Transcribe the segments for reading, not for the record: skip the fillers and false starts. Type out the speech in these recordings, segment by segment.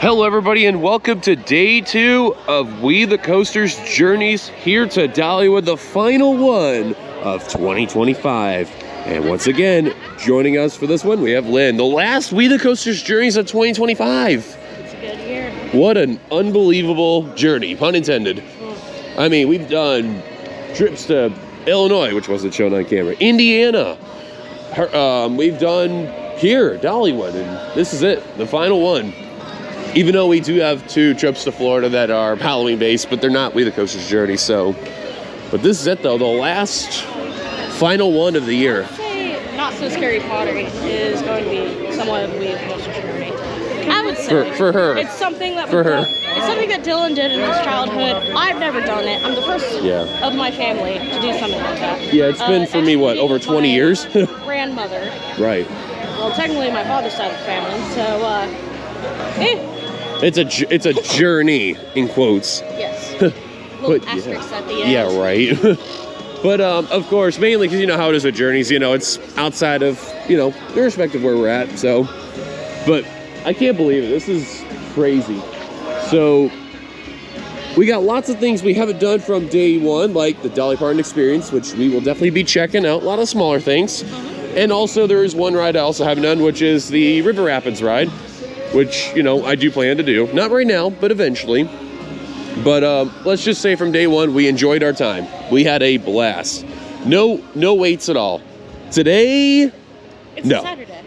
Hello everybody and welcome to day 2 of We the Coasters journeys here to Dollywood, the final one of 2025. And once again, joining us for this one, we have Lynn. The last We the Coasters journeys of 2025. It's a good year. What an unbelievable journey, pun intended. I mean, we've done trips to Illinois, which wasn't shown on camera, Indiana. We've done here, Dollywood, and this is it, the final one. Even though we do have 2 trips to Florida that are Halloween-based, but they're not We the Coasters journey, so. But this is it, though, the last final one of the year. I would say Not So Scary Pottery is going to be somewhat of We the Coasters journey. I would say. For her. It's something that It's something that Dillon did in his childhood. I've never done it. I'm the first of my family to do something like that. Yeah, it's been for me, what, over 20 years? Grandmother. Right. Well, technically my father's side of the family, so, It's a journey, in quotes. Yes. Little asterisks at the end. Yeah, right. But, of course, mainly because you know how it is with journeys, you know, it's outside of, you know, irrespective of where we're at, so. But I can't believe it. This is crazy. So, we got lots of things we haven't done from day 1, like the Dolly Parton experience, which we will definitely be checking out. A lot of smaller things. And also, there is one ride I also haven't done, which is the River Rapids ride, which, you know, I do plan to do. Not right now, but eventually. But let's just say from day 1, we enjoyed our time. We had a blast. No waits at all. Today, it's a Saturday.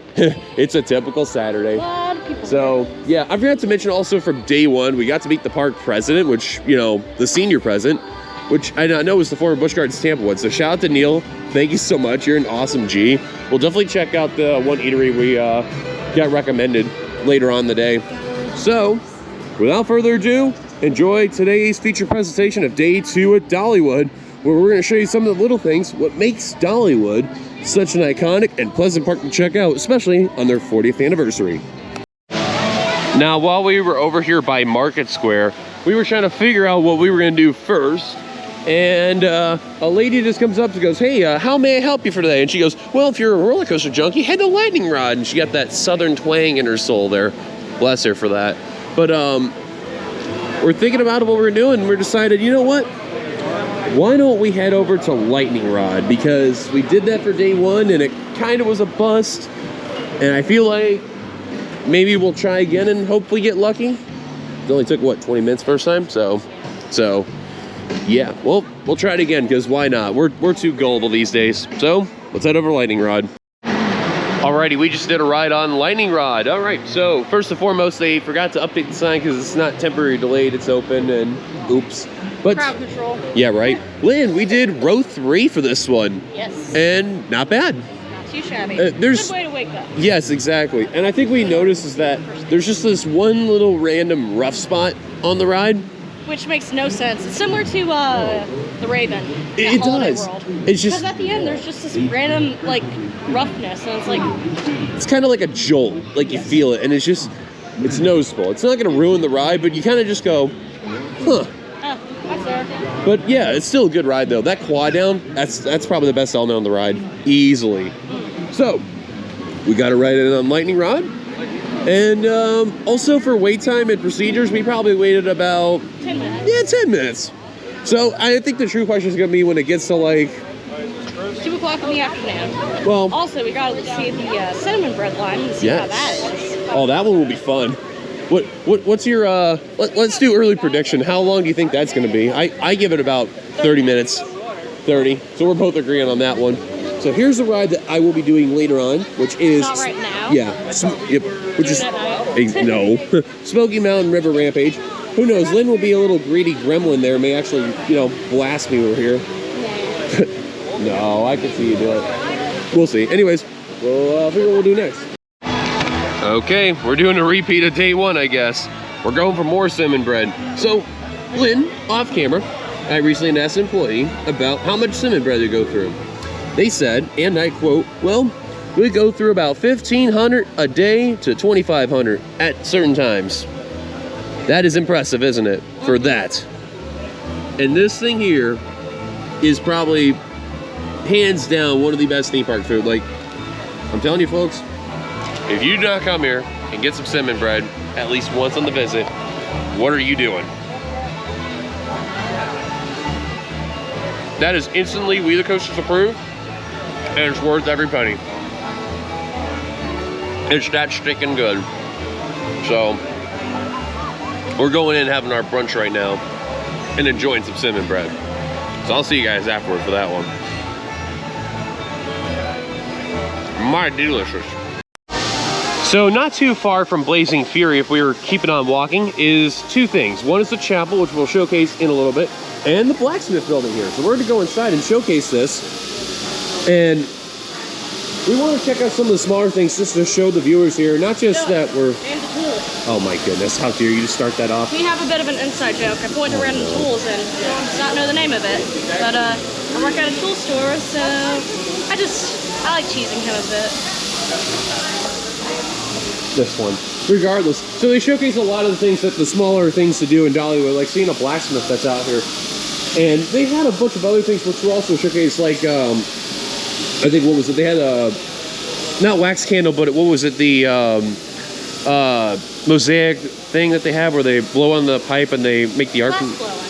It's a typical Saturday. A lot of people. So, yeah, I forgot to mention also from day 1, we got to meet the park president, which, you know, the senior president, which I know was the former Busch Gardens Tampa one. So shout out to Neil. Thank you so much. You're an awesome G. We'll definitely check out the one eatery we got recommended later on the day. So, without further ado, enjoy today's feature presentation of day 2 at Dollywood, where we're going to show you some of the little things, what makes Dollywood such an iconic and pleasant park to check out, especially on their 40th anniversary. Now, while we were over here by Market Square, we were trying to figure out what we were going to do first. And a lady just comes up and goes, hey, how may I help you for today? And she goes, well, if you're a roller coaster junkie, head to Lightning Rod. And she got that southern twang in her soul there. Bless her for that. But we're thinking about what we're doing. We're decided, you know what? Why don't we head over to Lightning Rod? Because we did that for day 1 and it kind of was a bust. And I feel like maybe we'll try again and hopefully get lucky. It only took, what, 20 minutes first time? So yeah, we'll try it again, because why not? We're too gullible these days. So, let's head over to Lightning Rod. Alrighty, we just did a ride on Lightning Rod. Alright, so first and foremost, they forgot to update the sign because it's not temporary delayed, it's open, and oops. But crowd control. Yeah, right. Lynn, we did row 3 for this one. Yes. And not bad. Not too shabby. There's good way to wake up. Yes, exactly. And I think we noticed is that there's just this one little random rough spot on the ride. Which makes no sense. It's similar to the Raven. It does. World. It's just, because at the end there's just this random like roughness, and it's like it's kind of like a jolt, like you feel it, and it's noticeable. It's not going to ruin the ride, but you kind of just go, huh. That's there. But yeah, it's still a good ride though. That quad down, that's probably the best element on the ride, easily. So we got to ride it on Lightning Rod. And also for wait time and procedures, we probably waited about 10 minutes. Yeah, 10 minutes. So I think the true question is going to be when it gets to like 2 o'clock in the afternoon. Well, also we got to see the cinnamon bread line and see how that is. Oh, that one will be fun. What's your let's do early prediction. How long do you think that's going to be? I give it about 30 minutes. 30. So we're both agreeing on that one. So here's the ride that I will be doing later on, which is not right now. Yeah, yep, which is no Smoky Mountain River Rampage. Who knows? Lynn will be a little greedy gremlin there. May actually, you know, blast me over here. No, I can see you do it. We'll see. Anyways, we'll figure what we'll do next. Okay, we're doing a repeat of day 1, I guess. We're going for more cinnamon bread. So, Lynn, off camera, I recently asked an employee about how much cinnamon bread they go through. They said, and I quote, well, we go through about 1,500 a day to 2,500 at certain times. That is impressive, isn't it, for that? And this thing here is probably, hands down, one of the best theme park food. Like, I'm telling you folks, if you do not come here and get some cinnamon bread at least once on the visit, what are you doing? That is instantly We The Coasters approved, and it's worth every penny. It's that sticking good. So, we're going in and having our brunch right now and enjoying some cinnamon bread. So I'll see you guys afterward for that one. My delicious. So not too far from Blazing Fury, if we were keeping on walking, is two things. One is the chapel, which we'll showcase in a little bit, and the blacksmith building here. So we're going to go inside and showcase this. And we want to check out some of the smaller things just to show the viewers here, not just that we're... And the tools. Oh my goodness, how dare you just start that off? We have a bit of an inside joke. I point to random tools and does not know the name of it. But I work at a tool store, so I like teasing him a bit. This one. Regardless. So they showcase a lot of the things that the smaller things to do in Dollywood, like seeing a blacksmith that's out here. And they had a bunch of other things which were also showcased, like, I think, what was it? They had a, not wax candle, but what was it? The mosaic thing that they have where they blow on the pipe and they make the art.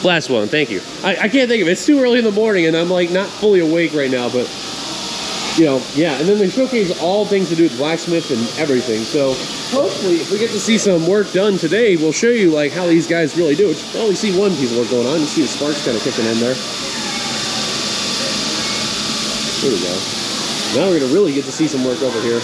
Glass blowing, thank you. I can't think of it. It's too early in the morning and I'm like not fully awake right now, but you know, yeah. And then they showcase all things to do with blacksmith and everything. So hopefully if we get to see some work done today, we'll show you like how these guys really do it. I only see one piece of work going on. You see the sparks kind of kicking in there. There we go. Now we're gonna really get to see some work over here.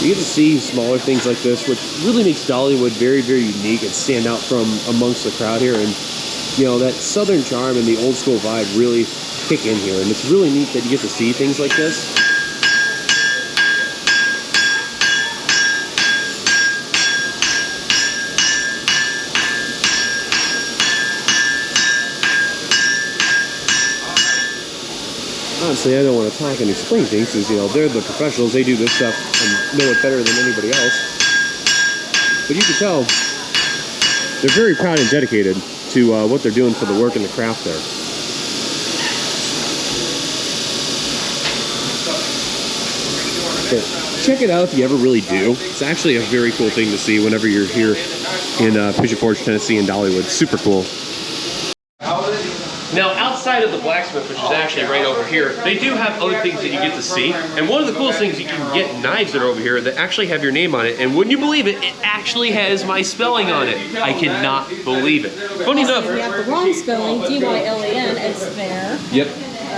You get to see smaller things like this, which really makes Dollywood very, very unique and stand out from amongst the crowd here. And, you know, that southern charm and the old school vibe really kick in here. And it's really neat that you get to see things like this. Honestly, I don't want to talk and explain things because, you know, they're the professionals. They do this stuff and know it better than anybody else. But you can tell they're very proud and dedicated to what they're doing for the work and the craft there. But check it out if you ever really do. It's actually a very cool thing to see whenever you're here in Pigeon Forge, Tennessee, and Dollywood. Super cool. Now, outside of the blacksmith, which is actually right over here, they do have other things that you get to see. And one of the coolest things, you can get knives that are over here that actually have your name on it. And wouldn't you believe it, it actually has my spelling on it. I cannot believe it. Funny enough. We have the wrong spelling, D-Y-L-A-N, it's there. Yep.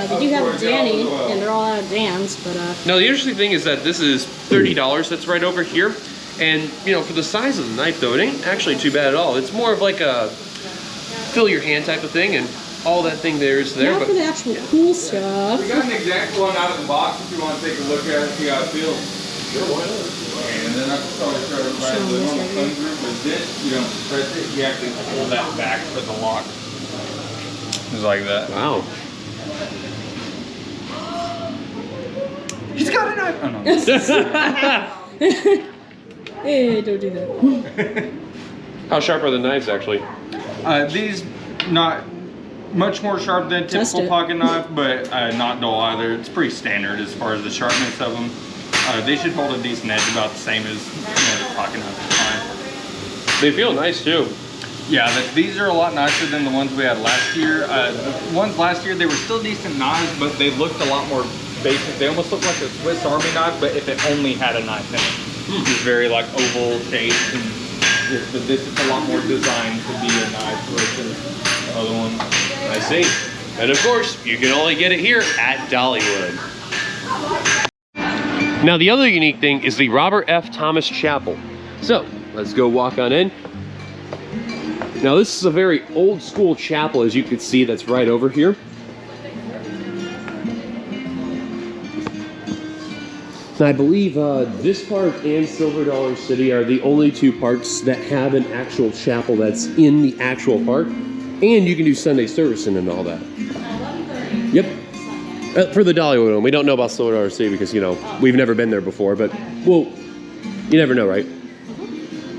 They do have a Danny, and they're all out of Dan's, but Now, the interesting thing is that this is $30 that's right over here. And, you know, for the size of the knife, though, it ain't actually too bad at all. It's more of like a fill your hand type of thing, and all that thing there is there. Now but for the actual cool stuff. We got an exact one out of the box if you want to take a look at it, see how it feels. Sure, why not? And then I can start right on the thumb group, but this, you don't press it, you actually pull that back for the lock. Just like that. Wow. He's got a knife! Oh, no. Hey, don't do that. How sharp are the knives, actually? These, not much more sharp than a typical pocket knife, but not dull either. It's pretty standard as far as the sharpness of them. They should hold a decent edge, about the same as the pocket knife is fine. They feel nice, too. Yeah, these are a lot nicer than the ones we had last year. The ones last year, they were still decent knives, but they looked a lot more basic. They almost looked like a Swiss Army knife, but if it only had a knife in it. It's very like oval shaped, but this is a lot more designed to be a knife versus the other one. I see. And of course, you can only get it here at Dollywood. Now, the other unique thing is the Robert F. Thomas Chapel. So, let's go walk on in. Now, this is a very old school chapel, as you can see, that's right over here. And I believe this park and Silver Dollar City are the only two parks that have an actual chapel that's in the actual park. And you can do Sunday service in and all that. Yep. For the Dollywood one. We don't know about Silver Dollar City because, you know, we've never been there before. But we'll You never know, right?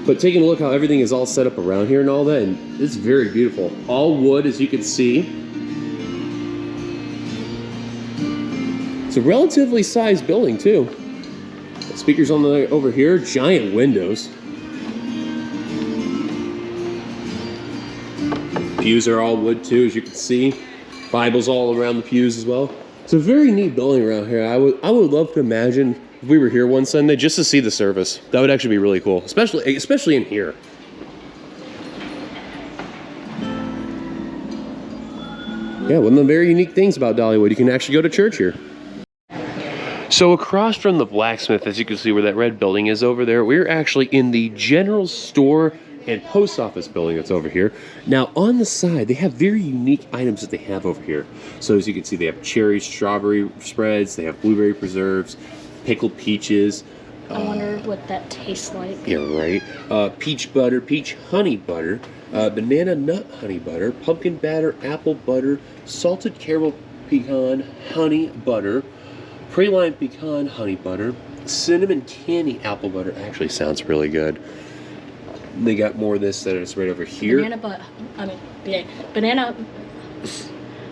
But taking a look how everything is all set up around here and all that, and it's very beautiful. All wood, as you can see. It's a relatively sized building too. Speakers on the over here, giant windows. Pews are all wood too, as you can see. Bibles all around the pews as well. It's a very neat building around here. I would love to imagine if we were here one Sunday just to see the service. That would actually be really cool, especially in here. Yeah, one of the very unique things about Dollywood, you can actually go to church here. So across from the blacksmith, as you can see where that red building is over there, we're actually in the general store and post office building that's over here. Now on the side, they have very unique items that they have over here. So as you can see, they have cherry strawberry spreads, they have blueberry preserves, pickled peaches. I wonder what that tastes like. Yeah, right. Peach butter, peach honey butter, banana nut honey butter, pumpkin batter, apple butter, salted caramel pecan honey butter, praline pecan honey butter, cinnamon candy apple butter. Actually sounds really good. And they got more of this that is right over here.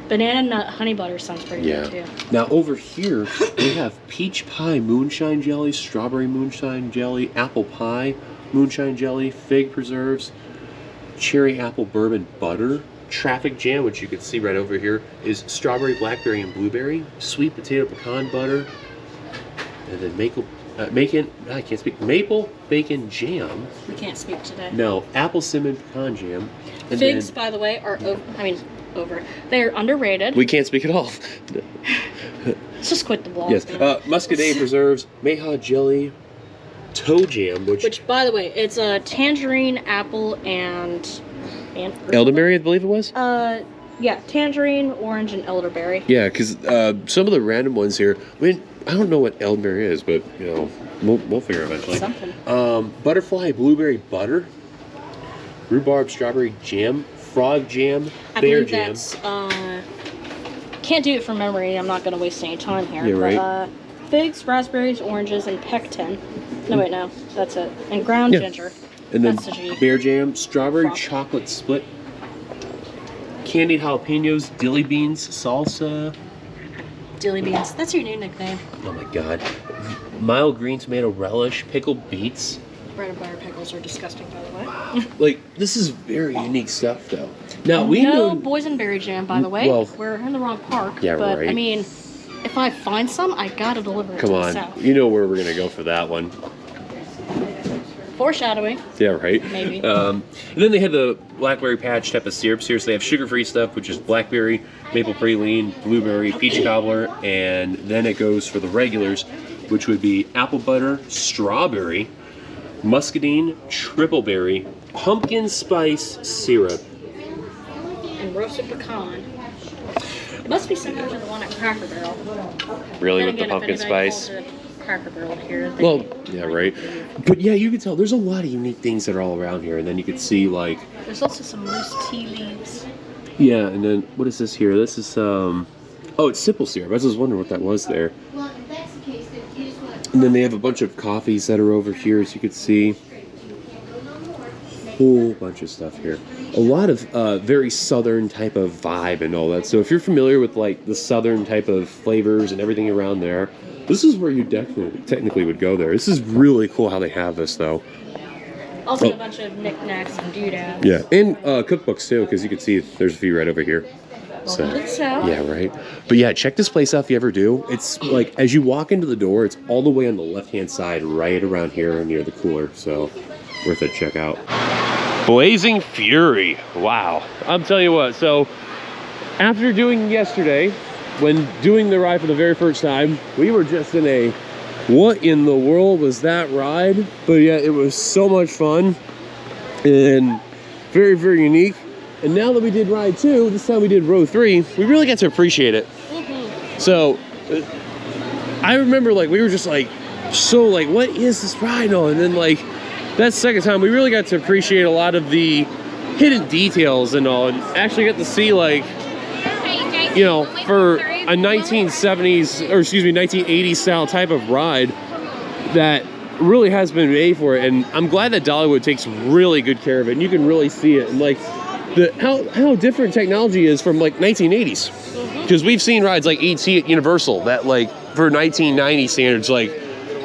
Banana nut honey butter sounds pretty good too. Now over here we have peach pie moonshine jelly, strawberry moonshine jelly, apple pie moonshine jelly, fig preserves, cherry apple bourbon butter, traffic jam, which you can see right over here, is strawberry, blackberry, and blueberry, sweet potato pecan butter, and then maple bacon jam. We can't speak today. No, apple cinnamon pecan jam. And figs, then, by the way, are they're underrated. we can't speak at all. Let's just quit the blog. Yes, muscadine preserves, mayhaw jelly, toe jam, which by the way, it's a tangerine, apple, and elderberry, I believe it was. Yeah, tangerine, orange, and elderberry. Yeah, because some of the random ones here, I mean, I don't know what elderberry is, but you know, we'll figure it eventually. Something. Butterfly blueberry butter, rhubarb strawberry jam, frog jam, bear jam. Can't do it from memory. I'm not going to waste any time here. Yeah, right. But, figs, raspberries, oranges, and pectin. No, wait, no, that's it. And ground ginger. And then that's the G. bear jam, strawberry chocolate split, candied jalapenos, dilly beans, salsa. Dilly beans. That's your new nickname. Oh my god. Mild green tomato relish, pickled beets. Bread and butter pickles are disgusting, by the way. Wow. Like, this is very unique stuff, though. Now, we no know... boysenberry jam, by the way. Well, we're in the wrong park. Yeah, but, right. I mean, if I find some, I gotta deliver it Come to on. the south. You know where we're gonna go for that one. Foreshadowing. Yeah, right. Maybe. And then they had the blackberry patch type of syrups here. So they have sugar-free stuff, which is blackberry, maple praline, blueberry, peach cobbler, and then it goes for the regulars, which would be apple butter, strawberry, muscadine, triple berry, pumpkin spice syrup, and roasted pecan. Must be similar to the one at Cracker Barrel. Really, Then with the again, pumpkin if anybody spice? calls it Cracker Barrel here. They Well, yeah, right. But yeah, you can tell there's a lot of unique things that are all around here, and then you can see like, there's also some loose tea leaves. yeah, and then what is this here? This is oh, it's simple syrup. I was just wondering what that was there. And then they have a bunch of coffees that are over here, as you can see. Whole bunch of stuff here. A lot of very southern type of vibe and all that. So if you're familiar with like the southern type of flavors and everything around there, this is where you technically would go there. This is really cool how they have this though. Also a bunch of knickknacks and doodads. Yeah, and cookbooks too, because you can see there's a few right over here. So, yeah, right. But yeah, check this place out if you ever do. It's like, as you walk into the door, it's all the way on the left-hand side, right around here near the cooler. So, worth a check out. Blazing Fury. Wow. I'm telling you what, so after doing yesterday, when doing the ride for the very first time, we were just in a, what in the world was that ride? But yeah, it was so much fun and very, very unique. And now that we did ride 2, this time we did row 3, we really got to appreciate it. So, I remember like, we were just like, so like, what is this ride on? And then like, that second time, we really got to appreciate a lot of the hidden details and all, and actually got to see like, you know, for a 1970s, or excuse me, 1980s style type of ride, that really has been made for it, and I'm glad that Dollywood takes really good care of it, and you can really see it, and like how different technology is from like 1980s, because we've seen rides like ET at Universal that like for 1990 standards, like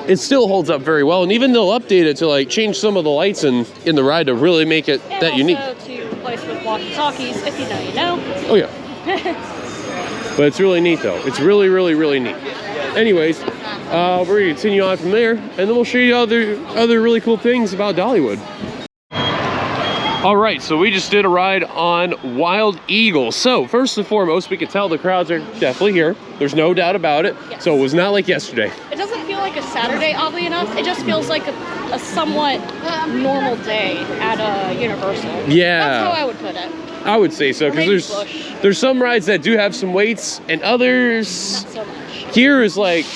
it still holds up very well, and even they'll update it to like change some of the lights in the ride to really make it and that also unique. To replace with walkie-talkies, if you know, you know. Oh yeah. But it's really neat though. It's really, really, really neat. Anyways, we're gonna continue on from there, and then we'll show you other really cool things about Dollywood. All right, so we just did a ride on Wild Eagle. So first and foremost, we could tell the crowds are definitely here. There's no doubt about it. Yes. So it was not like yesterday. It doesn't feel like a Saturday, oddly enough. It just feels like a somewhat normal day at Universal. Yeah. That's how I would put it. I would say so, because there's some rides that do have some waits, and others Not so much. here is like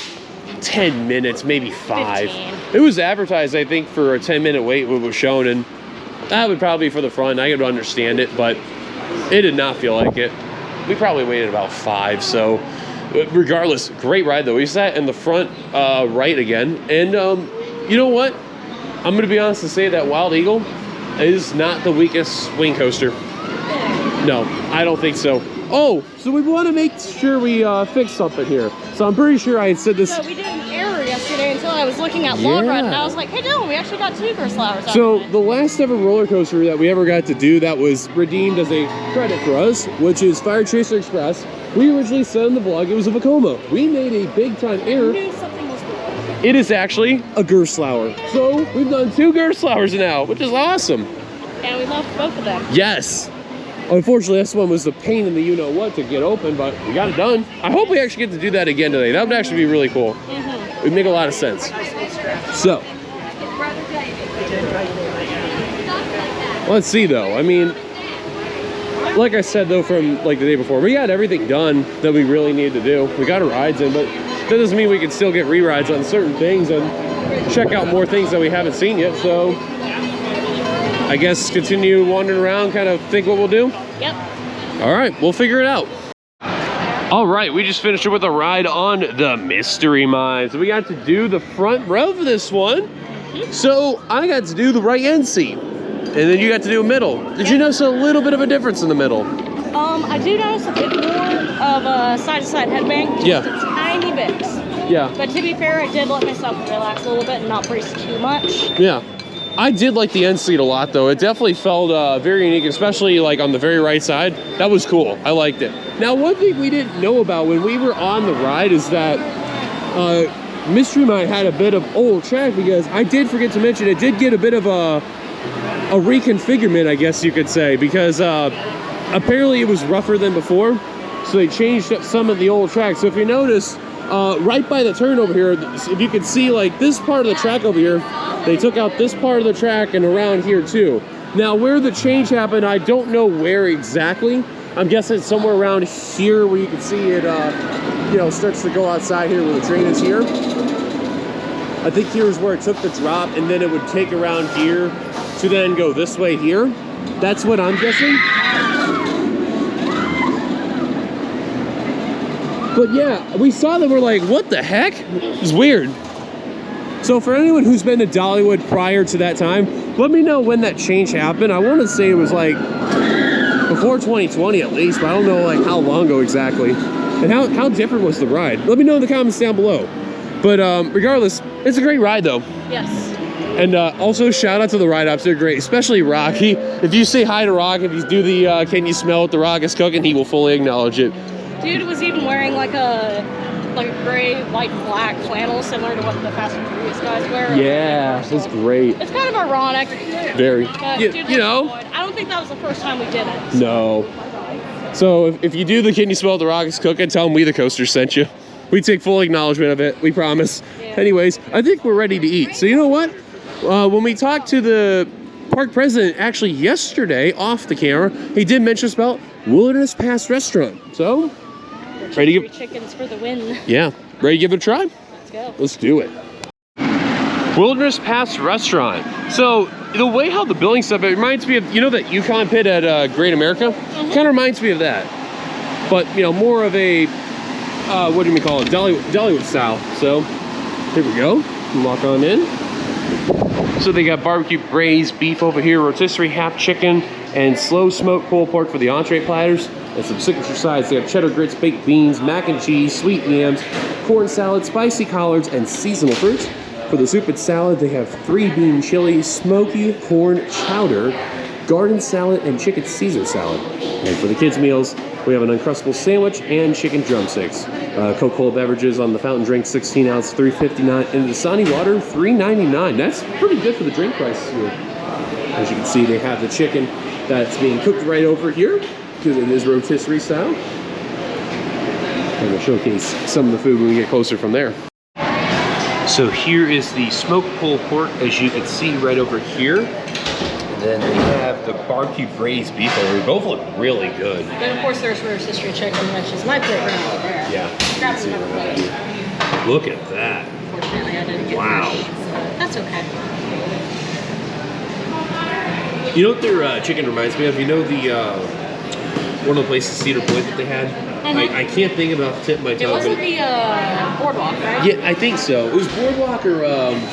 10 minutes, maybe 5. 15. It was advertised, I think, for a 10-minute wait when it was shown, and that would probably be for the front. I could understand it, but it did not feel like it. We probably waited about 5, so regardless, great ride though. We sat in the front right again, and you know what? I'm gonna be honest to say that Wild Eagle is not the weakest swing coaster. No, I don't think so. Oh, so we want to make sure we fix something here. So I'm pretty sure I had said this. So we did an error yesterday until I was looking at log run, and I was like, hey Dylan, we actually got 2 Gerst flowers out So of it. the last ever roller coaster that we ever got to do that was redeemed as a credit for us, which is Fire Chaser Express. We originally said in the vlog it was a Vekoma. We made a big time error. I knew something was wrong. It is actually a Gerst flower. So we've done 2 Gerst flowers now, which is awesome. And we loved both of them. Yes. Unfortunately, this one was the pain in the you-know-what to get open, but we got it done. I hope we actually get to do that again today. That would actually be really cool. It would make a lot of sense. So, let's see though. I mean, like I said though from like the day before, we got everything done that we really needed to do. We got our rides in, but that doesn't mean we can still get re-rides on certain things and check out more things that we haven't seen yet. So, I guess continue wandering around, kind of think what we'll do. Yep. All right, we'll figure it out. All right, we just finished with a ride on the Mystery Mine. So we got to do the front row for this one. So I got to do the right end seat, and then you got to do a middle. Did you notice a little bit of a difference in the middle? I do notice a bit more of a side-to-side headbang. Yeah. Just a tiny bit. Yeah. But to be fair, I did let myself relax a little bit and not brace too much. Yeah. I did like the end seat a lot though. It definitely felt very unique, especially like on the very right side. That was cool. I liked it. Now, one thing we didn't know about when we were on the ride is that Mystery Mine had a bit of old track, because I did forget to mention it did get a bit of a reconfigurement, I guess you could say, because apparently it was rougher than before, so they changed up some of the old track. So if you notice, right by the turn over here, if you could see like this part of the track over here, they took out this part of the track and around here too. Now where the change happened, I don't know where exactly. I'm guessing it's somewhere around here where you can see it, you know, starts to go outside here where the train is here. I think here's where it took the drop, and then it would take around here to then go this way here. That's what I'm guessing. But yeah, we saw that, we're like, what the heck? It's weird. So for anyone who's been to Dollywood prior to that time, let me know when that change happened. I want to say it was like before 2020 at least, but I don't know like how long ago exactly. And how different was the ride? Let me know in the comments down below. But regardless, it's a great ride though. Yes. And also shout out to the ride ops, they're great, especially Rock. If you say hi to Rock, if you do the can you smell what the Rock is cooking, he will fully acknowledge it. Dude was even wearing like a gray, white, and black flannel, similar to what the Fast and Furious guys wear. Yeah, it's great. It's kind of ironic. Very. Dude, You know. I don't think that was the first time we did it. No. So if you do the can you smell what the Rock is cooking, tell them WeTheCoasters sent you. We take full acknowledgement of it, we promise. Yeah. Anyways, I think we're ready to eat. So you know what? When we talked to the park president actually yesterday off the camera, he did mention us about Wilderness Pass Restaurant. So, ready to give chickens for the win. Yeah, ready to give it a try? Let's go. Let's do it. Wilderness Pass Restaurant. So the way how the building stuff, it reminds me of, you know, that Yukon pit at Great America? Kind of reminds me of that. But, you know, more of a, what do we call it? Dollywood style. So here we go. Walk on in. So they got barbecue braised beef over here, rotisserie half chicken, and slow smoked pulled pork for the entree platters. And some signature sides. They have cheddar grits, baked beans, mac and cheese, sweet yams, corn salad, spicy collards, and seasonal fruits. For the soup and salad, they have 3-bean chili, smoky corn chowder, garden salad, and chicken Caesar salad. And for the kids' meals, we have an Uncrustable sandwich and chicken drumsticks. Coca-Cola beverages on the fountain drink, 16 ounce, $3.59, and the Dasani water, $3.99. That's pretty good for the drink prices here. As you can see, they have the chicken that's being cooked right over here because it is rotisserie style. And we'll showcase some of the food when we get closer from there. So here is the smoked pulled pork, as you can see right over here. And then we have the barbecue braised beef over here. Both look really good. Then of course there's rotisserie chicken, which is my favorite over there. Yeah. Grab some other plate. Look at that. Unfortunately, I didn't get Wow. fish, but that's okay. You know what their chicken reminds me of? You know the one of the places, Cedar Point, that they had? I can't think about the tip of my tongue. It wasn't the Boardwalk, right? Yeah, I think so. It was Boardwalk or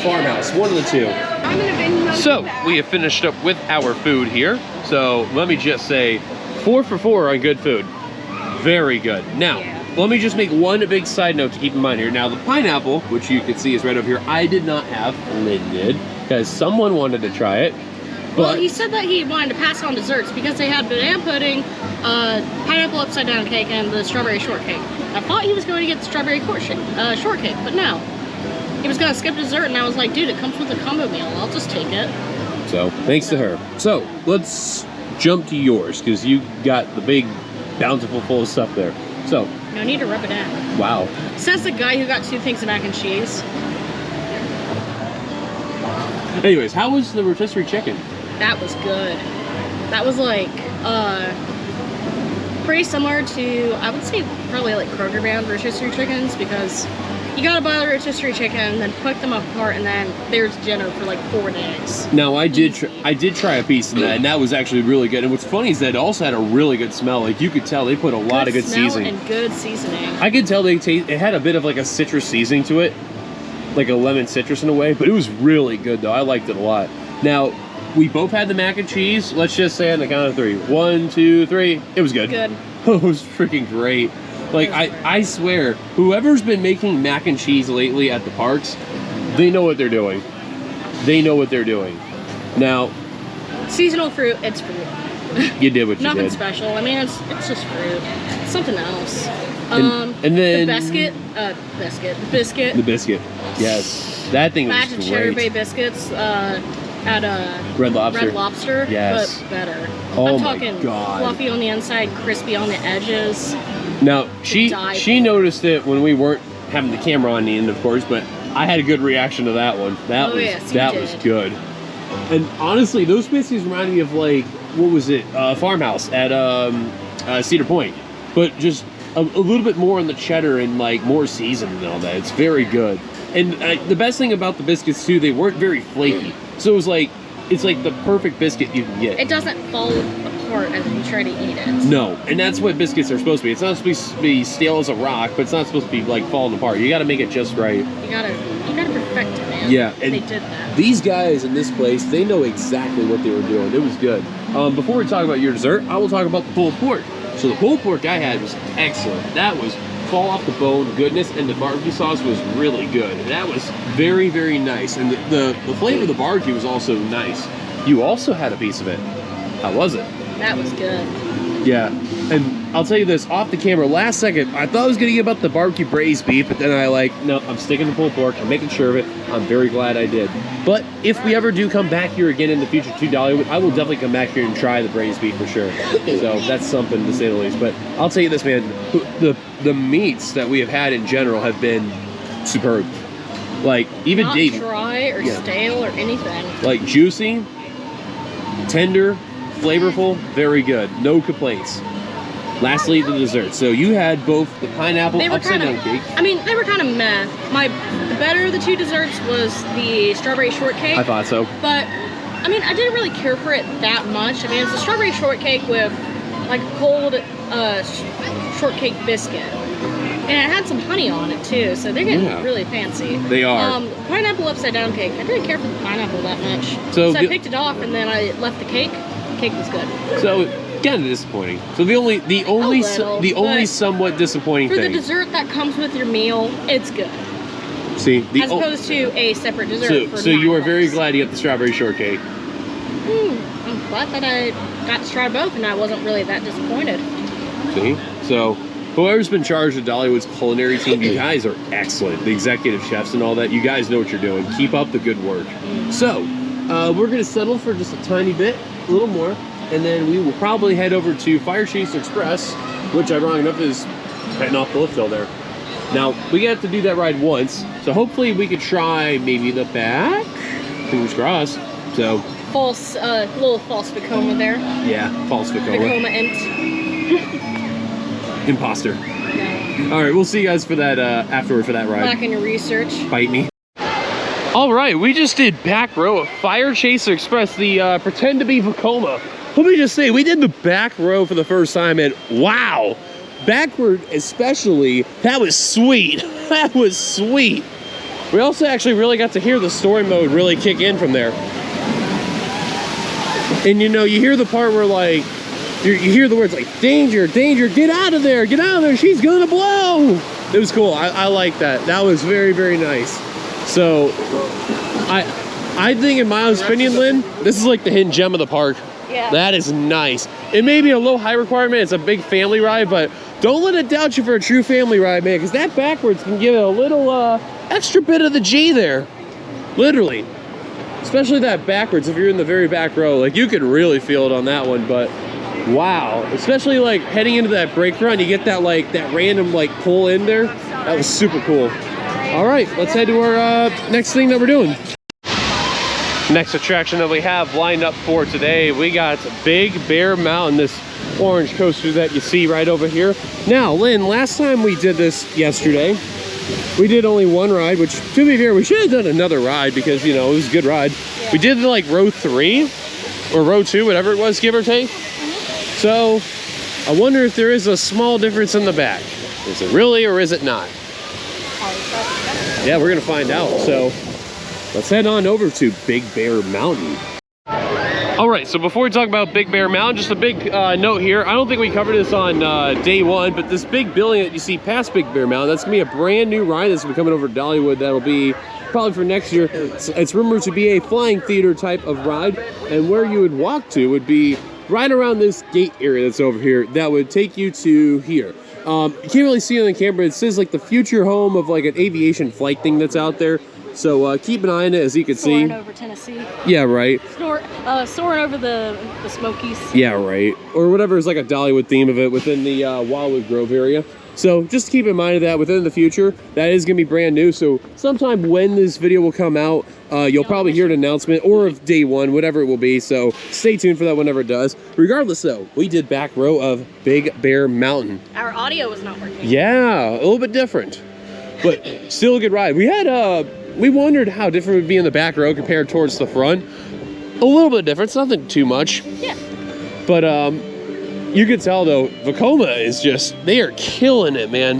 Farmhouse, one of the two. So, we have finished up with our food here. So, let me just say, 4 for 4 on good food. Very good. Now, let me just make one big side note to keep in mind here. Now, the pineapple, which you can see is right over here, I did not have. Lynn did, because someone wanted to try it. Well, he said that he wanted to pass on desserts because they had banana pudding, pineapple upside down cake, and the strawberry shortcake. I thought he was going to get the strawberry shortcake, but no. He was going to skip dessert, and I was like, dude, it comes with a combo meal. I'll just take it. So, thanks to her. So, let's jump to yours, because you got the big, bountiful full of stuff there. So. No need to rub it in. Wow. Says the guy who got 2 things of mac and cheese. Anyways, how was the rotisserie chicken? That was good. That was like, pretty similar to, I would say probably like Kroger brand rotisserie chickens, because you gotta buy the rotisserie chicken, then cook them apart, and then there's dinner for like 4 days. Now I did try a piece of that, and that was actually really good. And what's funny is that it also had a really good smell. Like you could tell they put a lot of good seasoning. And good seasoning. I could tell it had a bit of like a citrus seasoning to it, like a lemon citrus in a way. But it was really good though. I liked it a lot. Now we both had the mac and cheese. Let's just say on the count of 3. 1, 2, 3. It was good. Good. It was freaking great. Like, I swear, whoever's been making mac and cheese lately at the parks, they know what they're doing. They know what they're doing. Now, seasonal fruit, it's fruit. You did what you did. Nothing special. I mean, it's just fruit. It's something else. And then... The biscuit. The biscuit. Yes. That thing was Imagine great. Cheddar Bay biscuits at Red Lobster. Red Lobster, yes. but better. Oh I'm my talking God. fluffy on the inside, crispy on the edges. Now, she noticed it when we weren't having the camera on the end, of course, but I had a good reaction to that one. That was good. And honestly, those biscuits remind me of like, what was it? Farmhouse at Cedar Point. But just a little bit more on the cheddar and like more seasoned and all that. It's very good. And the best thing about the biscuits too, they weren't very flaky. So it was like, it's like the perfect biscuit you can get. It doesn't fall apart as you try to eat it. No, and that's what biscuits are supposed to be. It's not supposed to be stale as a rock, but it's not supposed to be like falling apart. You got to make it just right. You gotta perfect it, man. Yeah, and they did that. These guys in this place, they know exactly what they were doing. It was good. Before we talk about your dessert, I will talk about the pulled pork. So the pulled pork I had was excellent. That was fall off the bone goodness, and the barbecue sauce was really good. That was very, very nice. And the flavor of the barbecue was also nice. You also had a piece of it. How was it? That was good. Yeah, and I'll tell you this, off the camera, last second, I thought I was going to get about the barbecue braised beef, but then no, I'm sticking to pulled pork. I'm making sure of it. I'm very glad I did. But if we ever do come back here again in the future to Dollywood, I will definitely come back here and try the braised beef for sure. So that's something to say the least. But I'll tell you this, man, the meats that we have had in general have been superb. Like, even Not Dave. dry or stale or anything. Like, juicy, tender, flavorful, very good. No complaints. Lastly, the dessert. So you had both the pineapple upside down cake. I mean, they were kind of meh. The better of the 2 desserts was the strawberry shortcake. I thought so. But, I mean, I didn't really care for it that much. I mean, it's a strawberry shortcake with, like, a cold shortcake biscuit. And it had some honey on it too, so they're getting really fancy. They are. Pineapple upside down cake. I didn't care for the pineapple that much. So I picked it off and then I left the cake. The cake was good. So kind of disappointing. So the only somewhat disappointing for thing. the dessert that comes with your meal, it's good. See, as opposed to a separate dessert. So you are very glad you got the strawberry shortcake. I'm glad that I got to try both and I wasn't really that disappointed. See? So whoever's been charged with Dollywood's culinary team, you guys are excellent. The executive chefs and all that, you guys know what you're doing. Keep up the good work. So we're going to settle for just a tiny bit, a little more, and then we will probably head over to Fire Chaser Express, which ironic enough is heading off the lift hill there. Now, we got to do that ride once, so hopefully we could try maybe the back. Fingers crossed. So false, little false Vekoma there. Yeah, false Vekoma. Vekoma Imposter. No. All right, we'll see you guys for that afterward for that ride. Back in your research. Bite me. All right, we just did back row of Fire Chaser Express, the pretend to be Vekoma. Let me just say, we did the back row for the first time, and wow, backward especially, that was sweet. That was sweet. We also actually really got to hear the story mode really kick in from there. And you know, you hear the part where like, you hear the words like, danger, danger, get out of there, she's gonna blow. It was cool, I like that. That was very, very nice. So, I think in my own opinion, Lynn, this is like the hidden gem of the park. Yeah. That is nice. It may be a low high requirement, it's a big family ride, but don't let it doubt you for a true family ride, man, because that backwards can give it a little extra bit of the G there. Literally. Especially that backwards, if you're in the very back row, like you could really feel it on that one, but wow. Especially like heading into that brake run, you get that like, that random like pull in there. That was super cool. All right, let's head to our next thing that we're doing. Next attraction that we have lined up for today, we got Big Bear Mountain, this orange coaster that you see right over here. Now, Lynn, last time we did this yesterday, we did only one ride, which to be fair, we should have done another ride because, you know, it was a good ride. Yeah. We did like row 3 or row 2, whatever it was, give or take. So I wonder if there is a small difference in the back. Is it really or is it not? Yeah, we're gonna find out. So let's head on over to Big Bear Mountain. All right, so before we talk about Big Bear Mountain, just a big note here. I don't think we covered this on day one, but this big building that you see past Big Bear Mountain, that's gonna be a brand new ride that's gonna be coming over to Dollywood. That'll be probably for next year. It's rumored to be a flying theater type of ride, and where you would walk to would be right around this gate area that's over here. That would take you to here. You can't really see it on the camera. It says like the future home of like an aviation flight thing that's out there. So keep an eye on it, as you can see. Soaring over Tennessee. Yeah, right. Soaring over the Smokies. Yeah, right. Or whatever is like a Dollywood theme of it within the Wildwood Grove area. So just keep in mind of that within the future. That is going to be brand new. So sometime when this video will come out, you'll probably hear an announcement, or of day one, whatever it will be. So stay tuned for that whenever it does. Regardless though, we did back row of Big Bear Mountain. Our audio was not working. Yeah, a little bit different, but still a good ride. We had we wondered how different it would be in the back row compared towards the front. A little bit different, nothing too much. Yeah. But you could tell though, Vekoma is just, they are killing it, man.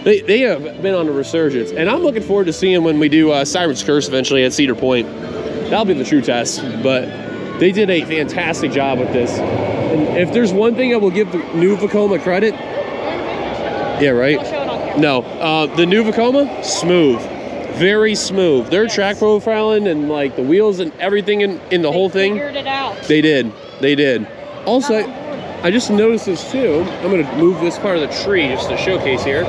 They have been on a resurgence, and I'm looking forward to seeing when we do Siren's Curse eventually at Cedar Point. That'll be the true test, but they did a fantastic job with this. And if there's one thing I will give the new Vekoma credit, yeah, right? Don't show it on camera. No, the new Vekoma, smooth. Very smooth. Their track profiling and like the wheels and everything in the whole thing. They figured it out. They did. They did. Also, I just noticed this too. I'm going to move this part of the tree just to showcase here.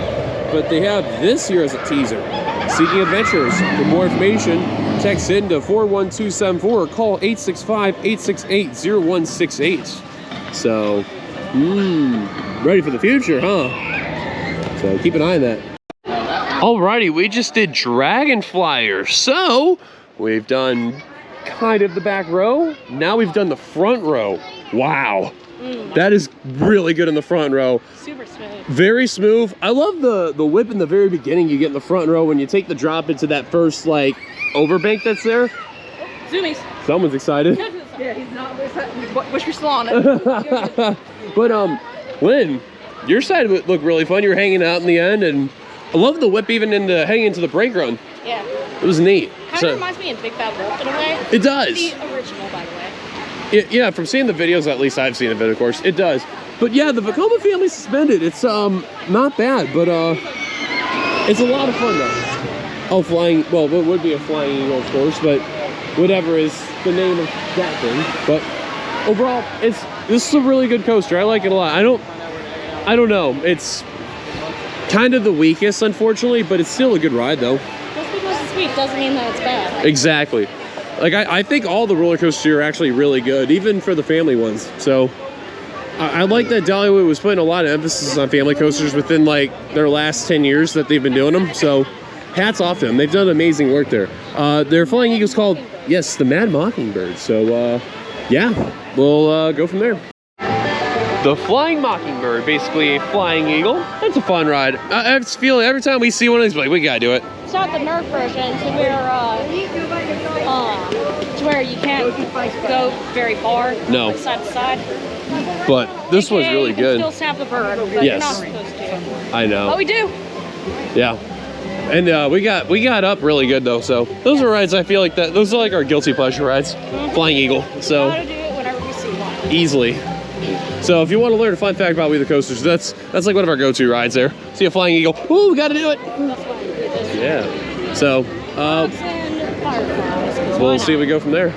But they have this here as a teaser. Seeking Adventures. For more information, text in to 41274 or call 865-868-0168. So, ready for the future, huh? So keep an eye on that. Alrighty, we just did Dragon Flyer. So, we've done kind of the back row. Now we've done the front row. Wow. That is really good in the front row. Super smooth. Very smooth. I love the whip in the very beginning you get in the front row when you take the drop into that first like overbank that's there. Oh, zoomies. Someone's excited. Yeah, he's not. Wish we're still on it. But Lynn, your side would look really fun. You were hanging out in the end, and I love the whip even hanging into the brake run. Yeah. It was neat. Kind of reminds me of Big Bad Wolf in a way. It does. The original, by the way. Yeah, from seeing the videos, at least I've seen of it, of course, it does. But yeah, the Vekoma family suspended. It's not bad, but it's a lot of fun though. Oh, flying, well, it would be a flying eagle, of course, but whatever is the name of that thing. But overall, this is a really good coaster. I like it a lot. I don't know. It's kind of the weakest, unfortunately, but it's still a good ride though. Just because it's weak doesn't mean that it's bad. Exactly. Like I think all the roller coasters are actually really good, even for the family ones. So I like that Dollywood was putting a lot of emphasis on family coasters within like their last 10 years that they've been doing them. So hats off to them. They've done amazing work there. Their flying eagle's called, yes, the Mad Mockingbird. So yeah, we'll go from there. The Flying Mockingbird, basically a flying eagle. That's a fun ride. I just feel every time we see one of these, like, we gotta do it. It's not the Nerf version to where you can't go very far. No. Side to side. But this one's really you can good. Still snap the bird, but you're not supposed to. I know. But we do. Yeah. And we got up really good though. So those are rides I feel like that. Those are like our guilty pleasure rides. Flying eagle. So How to do it whenever we see one. easily. So if you want to learn a fun fact about WeTheCoasters, that's like one of our go-to rides there. See a flying eagle. Ooh, we got to do it. That's why we do this. Yeah. So Fireflies, we'll see if we go from there.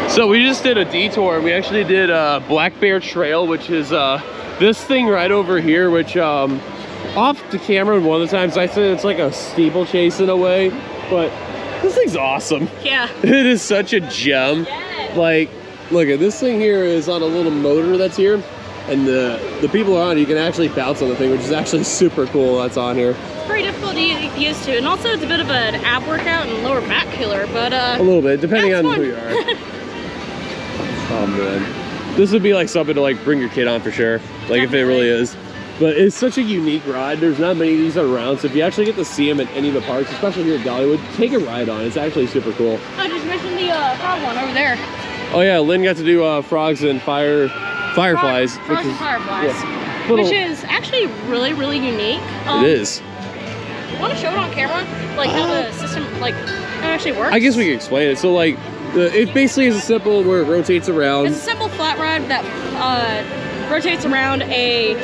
So we just did a detour. We actually did Black Bear Trail, which is this thing right over here, which off the camera one of the times I said it's like a steeplechase in a way, but this thing's awesome. Yeah. It is such a gem. Yes. Like, look at this thing here is on a little motor that's here, and the people are on it. You can actually bounce on the thing, which is actually super cool. That's on here. It's pretty difficult to get used to, and also it's a bit of an ab workout and lower back killer, but a little bit, depending on fun. who you are. Oh man, this would be like something to like bring your kid on for sure. Like if it really is. But it's such a unique ride. There's not many of these around, so if you actually get to see them at any of the parks, especially here at Dollywood, take a ride on. It's actually super cool. I just mentioned the frog one over there. Oh yeah, Lynn got to do frogs and fireflies. Frogs and fireflies. Yeah, which is actually really, really unique. It is. Want to show it on camera? Like how the system, like, how it actually works? I guess we can explain it. So like, it basically is a simple where it rotates around. It's a simple flat ride that rotates around a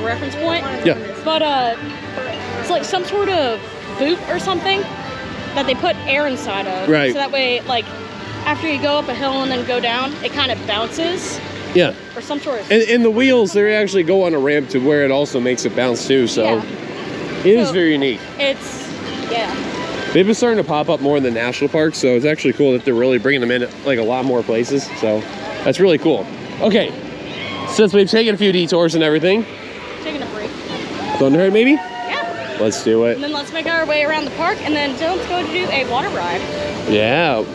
reference point. Yeah. But it's like some sort of boot or something that they put air inside of. Right. So that way, like, after you go up a hill and then go down, it kind of bounces. Yeah. Or some sort of. And the wheels, they actually go on a ramp to where it also makes it bounce too. So yeah. It is very unique. It's, yeah. They've been starting to pop up more in the national parks, so it's actually cool that they're really bringing them in like a lot more places. So that's really cool. Okay, since we've taken a few detours and everything, Taking a break. Thunder maybe? Yeah. Let's do it. And then let's make our way around the park, and then Dillon's going to do a water ride. Yeah.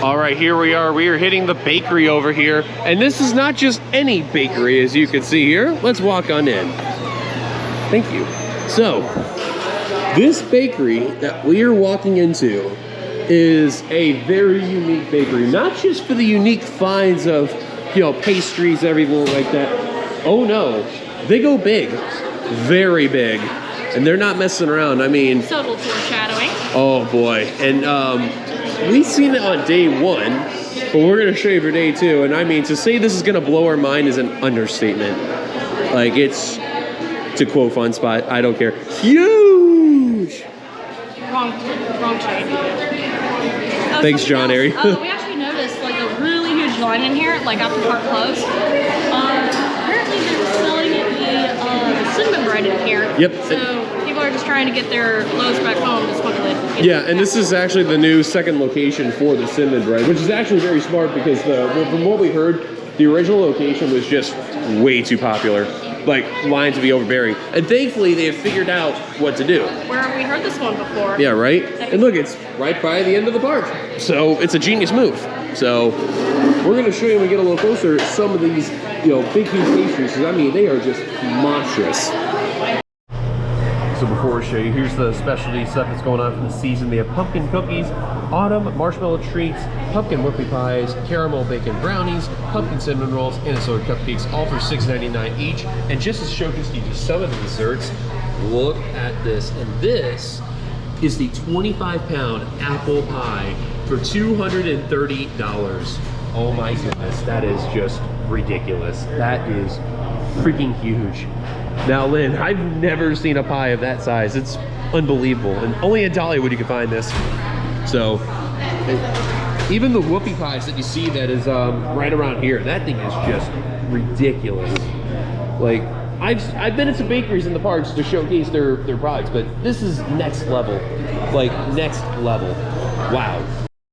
All right, here we are. We are hitting the bakery over here, and this is not just any bakery, as you can see here. Let's walk on in. Thank you. So, this bakery that we are walking into is a very unique bakery, not just for the unique finds of, you know, pastries, everything like that. Oh no, they go big, very big, and they're not messing around. I mean, Subtle foreshadowing. oh boy, and we've seen it on day one, but we're gonna show you for day two. And I mean, to say this is gonna blow our mind is an understatement. Like, it's, to quote Fun Spot, I don't care, huge. Wrong shade. Thanks, John Airy. We actually noticed like a really huge line in here, like after park closed. Apparently they're selling the cinnamon bread in here. Yep. So people are just trying to get their loaves back home as quickly. Yeah, and this is actually the new second location for the cinnamon bread, which is actually very smart because from what we heard, the original location was just way too popular. Like, lines to be overbearing. And thankfully, they have figured out what to do. Where have we heard this one before? Yeah, right? And look, it's right by the end of the park. So, it's a genius move. So, we're going to show you when we get a little closer some of these, you know, big huge pastries. Because, I mean, they are just monstrous. So before we show you, here's the specialty stuff that's going on for the season. They have pumpkin cookies, autumn marshmallow treats, pumpkin whoopie pies, caramel bacon brownies, pumpkin cinnamon rolls, and assorted cupcakes, all for $6.99 each. And just to showcase you some of the desserts, look at this. And this is the 25-pound apple pie for $230. Oh my goodness, that is just ridiculous. That is freaking huge. Now, Lynn, I've never seen a pie of that size. It's unbelievable, and only at Dollywood you can find this. So, even the whoopie pies that you see that is right around here, that thing is just ridiculous. Like, I've been to some bakeries in the parks to showcase their products, but this is next level. Like, next level. Wow.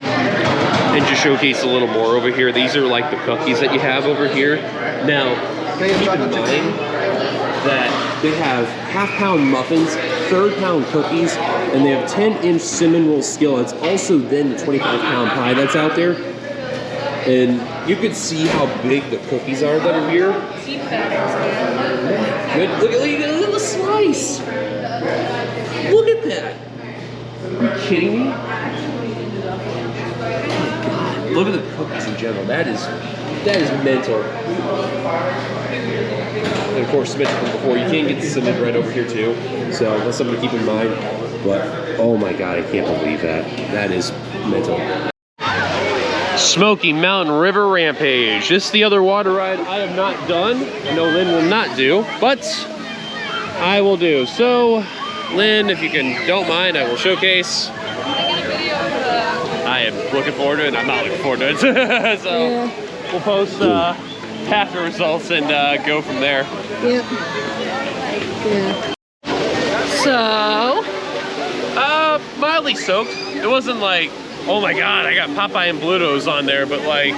And just showcase a little more over here, these are like the cookies that you have over here. Now, keep in mind that they have half-pound muffins, third-pound cookies, and they have 10-inch cinnamon roll skillets. Also then the 25-pound pie that's out there. And you can see how big the cookies are that are here. Good. Look at the slice. Look at that. Are you kidding me? Look at the cookies in general. That is mental. And of course, as mentioned before, you can get the cinnamon bread over here too. So that's something to keep in mind. But oh my god, I can't believe that. That is mental. Smoky Mountain River Rampage. This is the other water ride I have not done. No, Lynn will not do, but I will do. So, Lynn, if you don't mind, I will showcase. I am looking forward to it, and I'm not looking forward to it. So yeah. We'll post half the results and go from there. Yep. Yeah. So, mildly soaked. It wasn't like, oh my god, I got Popeye and Bluto's on there, but like,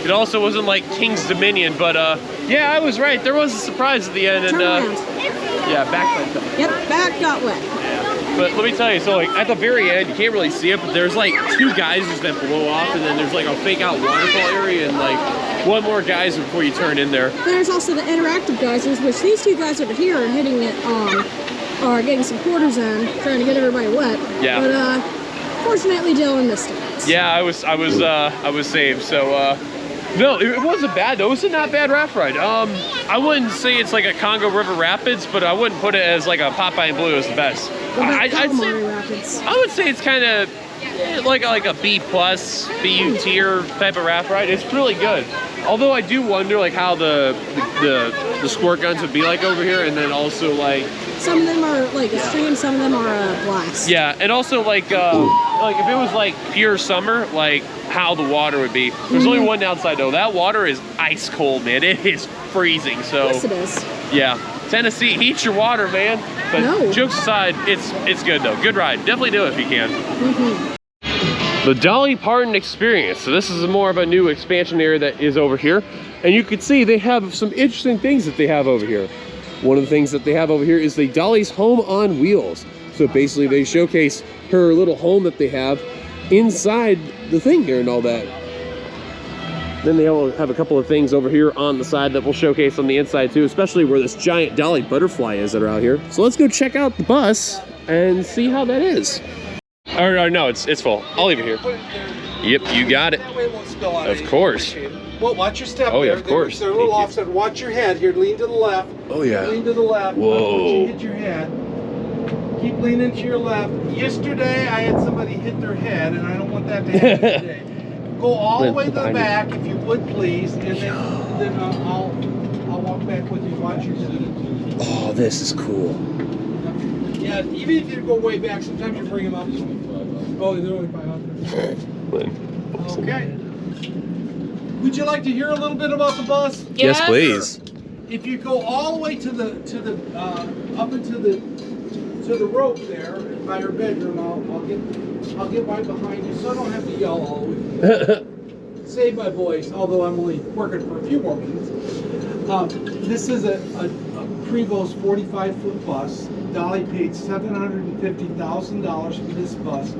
it also wasn't like King's Dominion, but yeah, I was right. There was a surprise at the end, and yeah, back went up. Yep, back got wet. Yeah. But let me tell you, so like at the very end, you can't really see it, but there's like 2 geysers that blow off, and then there's like a fake out waterfall area, and like 1 more geyser before you turn in there. There's also the interactive geysers, which these 2 guys over here are hitting it are getting some quarters in, trying to get everybody wet. Yeah. But fortunately, Dillon missed it. Yeah, I was saved. So no, it wasn't bad though. It was a not bad raft ride. I wouldn't say it's like a Congo River Rapids, but I wouldn't put it as like a Popeye and Blue as the best. I would say it's kind of like a B+, B tier type of raft ride. It's really good. Although I do wonder like how the squirt guns would be like over here, and then also like some of them are like extreme, some of them are blast. Yeah, and also like if it was like pure summer, like how the water would be. There's only one downside though. That water is ice cold, man. It is freezing. So yes, it is. Yeah, Tennessee, heat your water, man. But jokes aside, it's good though. Good ride. Definitely do it if you can. The Dolly Parton Experience. So this is more of a new expansion area that is over here. And you can see they have some interesting things that they have over here. One of the things that they have over here is the Dolly's Home on Wheels. So basically they showcase her little home that they have inside the thing here and all that. Then they have a couple of things over here on the side that we'll showcase on the inside too, especially where this giant Dolly butterfly is that are out here. So let's go check out the bus and see how that is. Or no, it's full. I'll leave it here. Yep, you got it. That way it won't spill out. Of course. Well, watch your step. Oh yeah, of course. There's a little offset. Watch your head here. Lean to the left. Oh yeah. Lean to the left. Whoa. Once you hit your head, keep leaning to your left. Yesterday, I had somebody hit their head, and I don't want that to happen today. Go all the way to the back, if you would, please, and then I'll walk back with you. Watch your step. Oh, this is cool. Yeah, even if you go way back, sometimes you bring them up. Oh, they're only 500. Okay. Would you like to hear a little bit about the bus? Yes, please. If you go all the way to the up into the rope there by your bedroom, I'll get right behind you, so I don't have to yell all the way. Save my voice, although I'm only working for a few more minutes. This is a Prevost 45-foot bus. Dolly paid $750,000 for this bus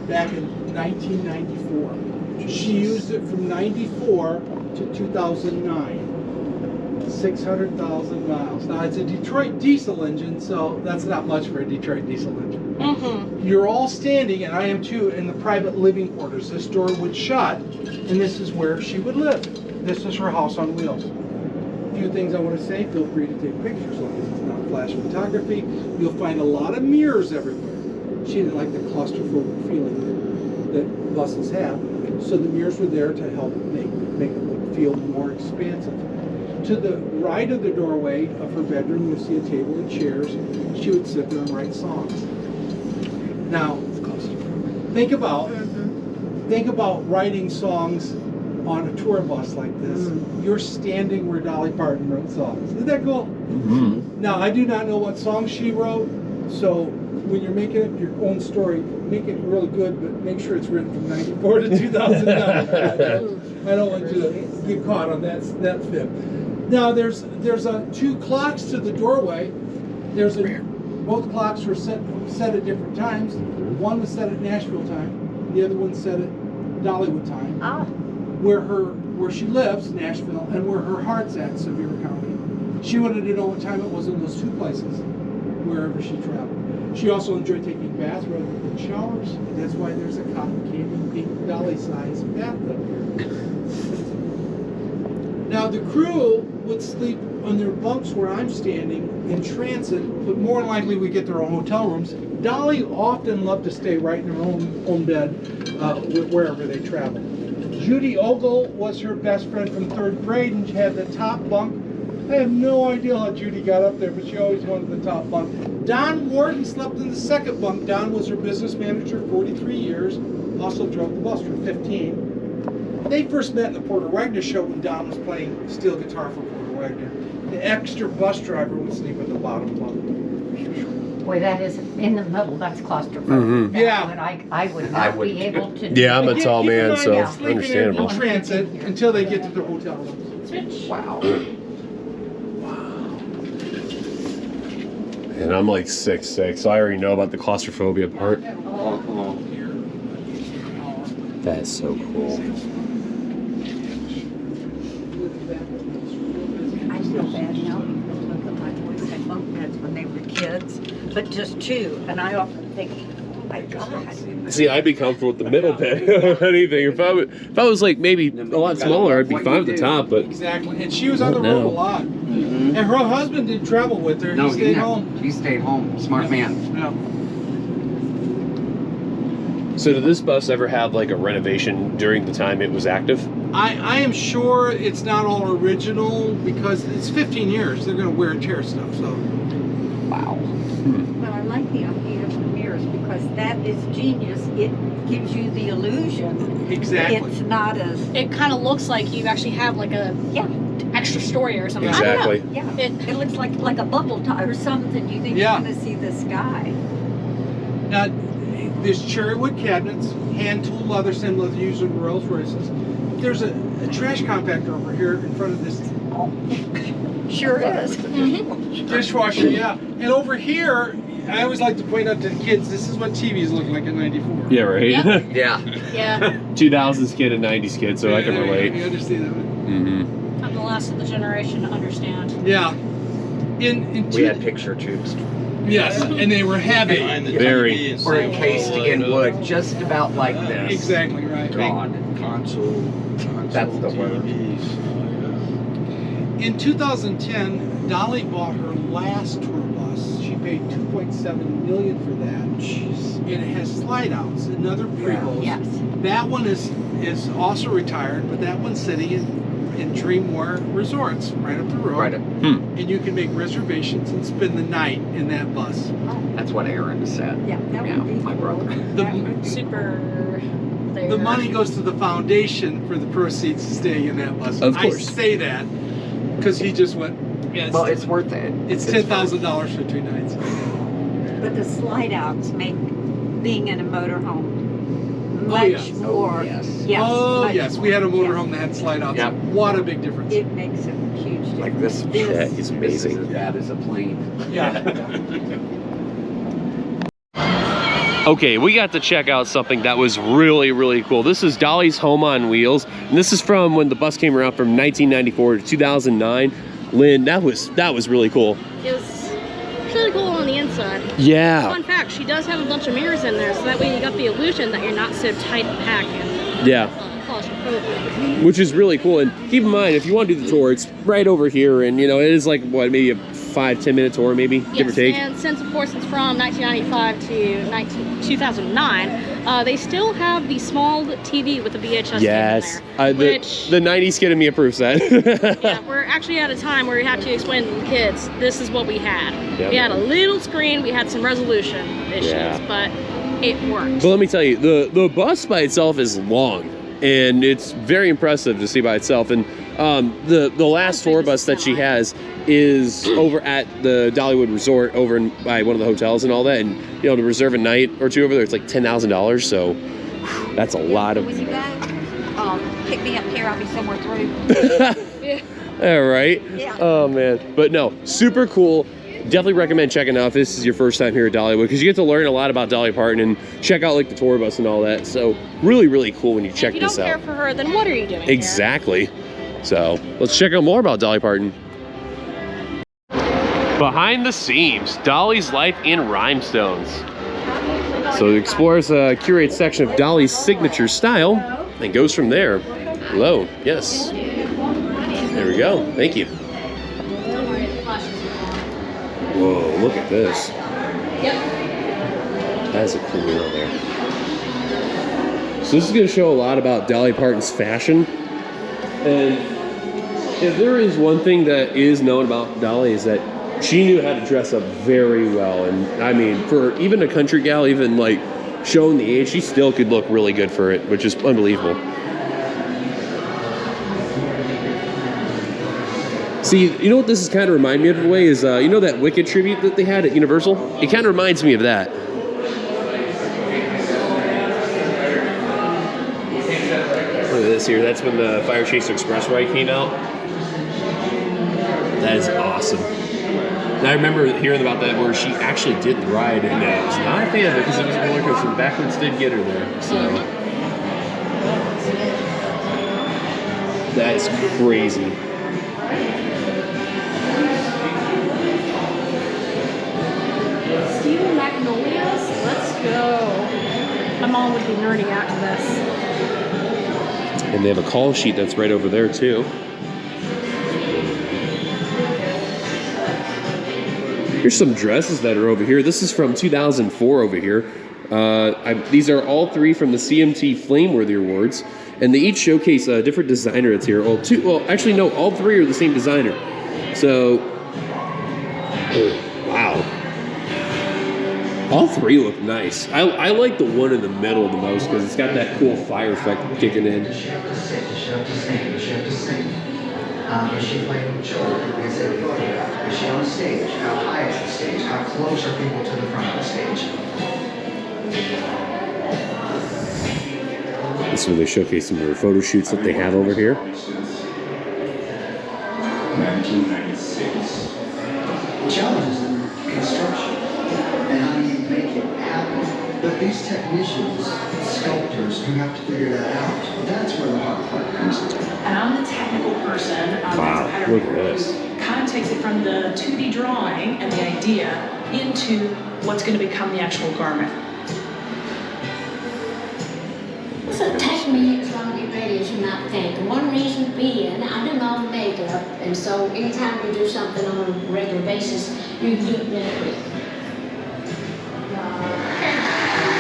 back in 1994. She used it from 94 to 2009. 600,000 miles. Now it's a Detroit diesel engine, so that's not much for a Detroit diesel engine. You're all standing, and I am too, in the private living quarters. This door would shut, and this is where she would live. This is her house on wheels. A few things I want to say. Feel free to take pictures. So it's not flash photography. You'll find a lot of mirrors everywhere. She didn't like the claustrophobic feeling that buses have, so the mirrors were there to help make it feel more expansive. To the right of the doorway of her bedroom, you'll see a table and chairs. She would sit there and write songs. Now, think about writing songs on a tour bus like this. You're standing where Dolly Parton wrote songs. Isn't that cool? Now, I do not know what songs she wrote, so when you're making up your own story, make it really good, but make sure it's written from 94 to 2009. I don't want you to get caught on that fib. Now, there's two clocks to the doorway. Both clocks were set at different times. One was set at Nashville time. The other one set at Dollywood time. Where she lives, Nashville, and where her heart's at, Sevier County. She wanted to know what time it was in those two places, wherever she traveled. She also enjoyed taking baths rather than showers. That's why there's a cotton candy pink Dolly-sized bathtub here. Now the crew would sleep on their bunks where I'm standing in transit, but more than likely we get their own hotel rooms. Dolly often loved to stay right in her own bed wherever they traveled. Judy Ogle was her best friend from 3rd grade and she had the top bunk. I have no idea how Judy got up there, but she always wanted the top bunk. Don Warden slept in the 2nd bunk. Don was her business manager 43 years, also drove the bus for 15. They first met in the Porter Wagner show when Don was playing steel guitar for Porter Wagner. The extra bus driver would sleep at the bottom bunk. Boy, that is in the middle. That's claustrophobic. I would not be able to do. Yeah, I'm a tall man, so Sleeping understandable. in transit until they get to their hotel rooms. Wow. And I'm like 6'6", so I already know about the claustrophobia part. That's so cool. I feel bad now because look at my boys had bunk beds when they were kids, but just 2. And I often think, oh my God. See, I'd be comfortable with the middle bed or anything. If I was like maybe a lot smaller, I'd be fine with the top. But exactly, and she was on the road a lot. And her husband didn't travel with her. He stayed home. He stayed home. Smart man. Yeah. So did this bus ever have like a renovation during the time it was active? I am sure it's not all original because it's 15 years. They're going to wear and tear stuff. So. Wow. But I like the idea of the mirrors because that is genius. It gives you the illusion. Exactly. It's not as... It kind of looks like you actually have like a extra story or something. Exactly. I don't know. Yeah, it looks like a bubble tie or something. You think you're going to see the sky. Now, there's cherrywood cabinets, hand tool leather, same leather used in Rolls Royces. There's a trash compactor over here in front of this. Sure is. Dishwasher, yeah. And over here, I always like to point out to the kids, this is what TVs look like in '94. Yeah, right. Yeah. Yeah. 2000s kid and 90s kid, so I can relate. You understand that? I'm the last of the generation to understand. Yeah. We had picture tubes. Yes, and they were heavy. Very. Or encased in wood, just about like this. Exactly right. God. Console. That's the word. In 2010, Dolly bought her last tour bus. She paid $2.7 million for that. Jeez. And it has slide outs, another pre-hose. Yes. That one is also retired, but that one's sitting in Dreamwear Resorts right up the road. Right. And you can make reservations and spend the night in that bus. That's what Aaron said. Yeah, that would be my cool. brother. Super. There. The money goes to the foundation for the proceeds of staying in that bus. Of course. I say that because he just went, Well, it's worth it. it's $10,000 for 2 nights. But the slide outs make being in a motorhome Oh, much yes. more. Oh, yes. Much Yes, we had a more. motorhome that had slide outs. Yep. What a big difference. It makes a huge difference. Like this. That is amazing. This is as bad as a plane. Yeah. Okay, we got to check out something that was really, really cool. This is Dolly's Home on Wheels, and this is from when the bus came around from 1994 to 2009. Lynn, that was really cool. It was It's really cool on the inside. Yeah. Fun fact, she does have a bunch of mirrors in there, so that way you got the illusion that you're not so tight packed and Yeah. claustrophobic. Which is really cool. And keep in mind, if you want to do the tour, it's right over here. And, you know, it is like, what, maybe a 5-10 minute tour, maybe, give or take. And since, of course, it's from 1995 to 2009, they still have the small TV with the VHS Yes. tape in there. Which, the 90s kid in me approves that. yeah, we're actually at a time where we have to explain to the kids, this is what we had. Yep. We had a little screen, we had some resolution issues, but it worked. But let me tell you, the bus by itself is long, and it's very impressive to see by itself. And the last tour bus that she has is over at the Dollywood Resort over by one of the hotels and all that. And, you know, to reserve a night or two over there, it's like $10,000. So that's a lot of... When you go, pick me up here, I'll be somewhere through. All right. Yeah. Oh, man. But no, super cool. Definitely recommend checking out if this is your first time here at Dollywood, because you get to learn a lot about Dolly Parton and check out like the tour bus and all that. So really, really cool when you check this out. If you don't care for her, then what are you doing Exactly. So let's check out more about Dolly Parton. Behind the scenes, Dolly's life in rhinestones. So it explores a curated section of Dolly's signature style and goes from there. Hello. Yes. There we go. Thank you. Whoa, look at this. That is a cool mural there. So this is going to show a lot about Dolly Parton's fashion. And if there is one thing that is known about Dolly, is that she knew how to dress up very well. And I mean, for even a country gal, even like showing the age, she still could look really good for it, which is unbelievable. See, you know what this is kind of remind me of in a way is, you know that Wicked tribute that they had at Universal? It kind of reminds me of that. Look at this here. That's when the Fire Chase Expressway came out. That is awesome. And I remember hearing about that where she actually did the ride, and I was not a fan of it because it was a roller coaster. The backwards did get her there. So that's crazy. Steven Magnolias? Let's go. My mom would be nerding out to this. And they have a call sheet that's right over there too. Here's some dresses that are over here. This is from 2004 over here. These are all three from the CMT Flameworthy Awards, and they each showcase a different designer that's here. Well, actually, no, all three are the same designer. So, wow. All three look nice. I like the one in the middle the most because it's got that cool fire effect kicking in. Is she playing children? Is it a photograph? Is she on stage? How high is the stage? How close are people to the front of the stage? This is where they showcase some of their photo shoots that they have over here. 1996. Challenges in construction. And how do you make it happen? But these technicians, sculptors, who have to figure that out, that's where the hard part comes in. And I'm the technical person. Wow, look at this. Kind of takes it from the 2D drawing and the idea into what's going to become the actual garment. So take me as long as you get ready as you might think. One reason being, I do my own makeup, and so anytime you do something on a regular basis, you can do it really quick.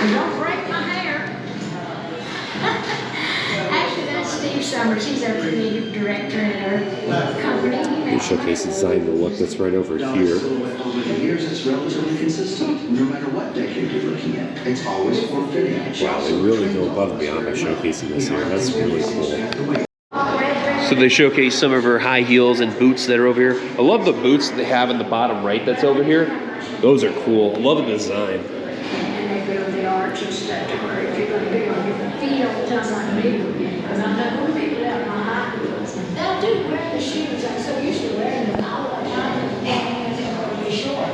Don't break my hair. Actually, that's Steve Summers. He's our creative director in our company. They showcase the design of the look that's right over here. Over the years, it's relatively consistent. No matter what decade you're looking at, it's always form-fitting. Wow, they really go above and beyond by showcasing this here. That's really cool. So they showcase some of her high heels and boots that are over here. I love the boots that they have in the bottom right that's over here. Those are cool. I love the design. And they build the arch and stuff to where if you're going to be on your feet all the time like me, because I'm not going to be without my high heels. Now, I do wear the shoes. I'm so used to wearing them all the time, and they're going to be short.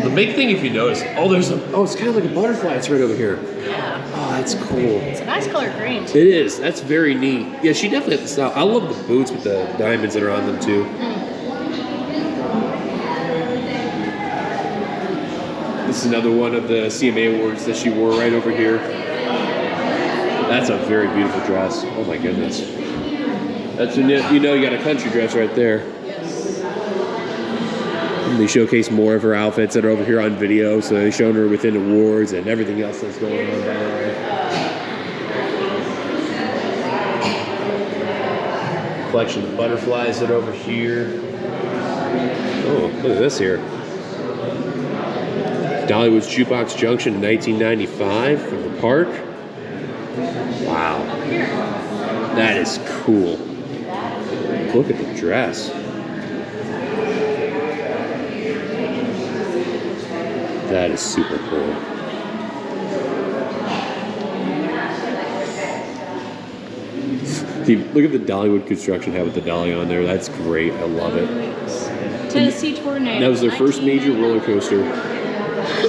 The big thing, if you notice, it's kind of like a butterfly. It's right over here. Yeah. Oh, that's cool. It's a nice color green. It is. That's very neat. Yeah, she definitely has the style. I love the boots with the diamonds that are on them too. This is another one of the CMA awards that she wore right over here. That's a very beautiful dress. Oh my goodness. That's when you know you got a country dress right there. And they showcase more of her outfits that are over here on video. So they're showing her within awards and everything else that's going on down there. Collection of butterflies that are over here. Oh, look at this here. Dollywood's Jukebox Junction, 1995 from the park. Wow. That is cool. Look at the dress. That is super cool. See, look at the Dollywood construction hat with the dolly on there. That's great. I love it. Tennessee Tornado. That was their first major roller coaster.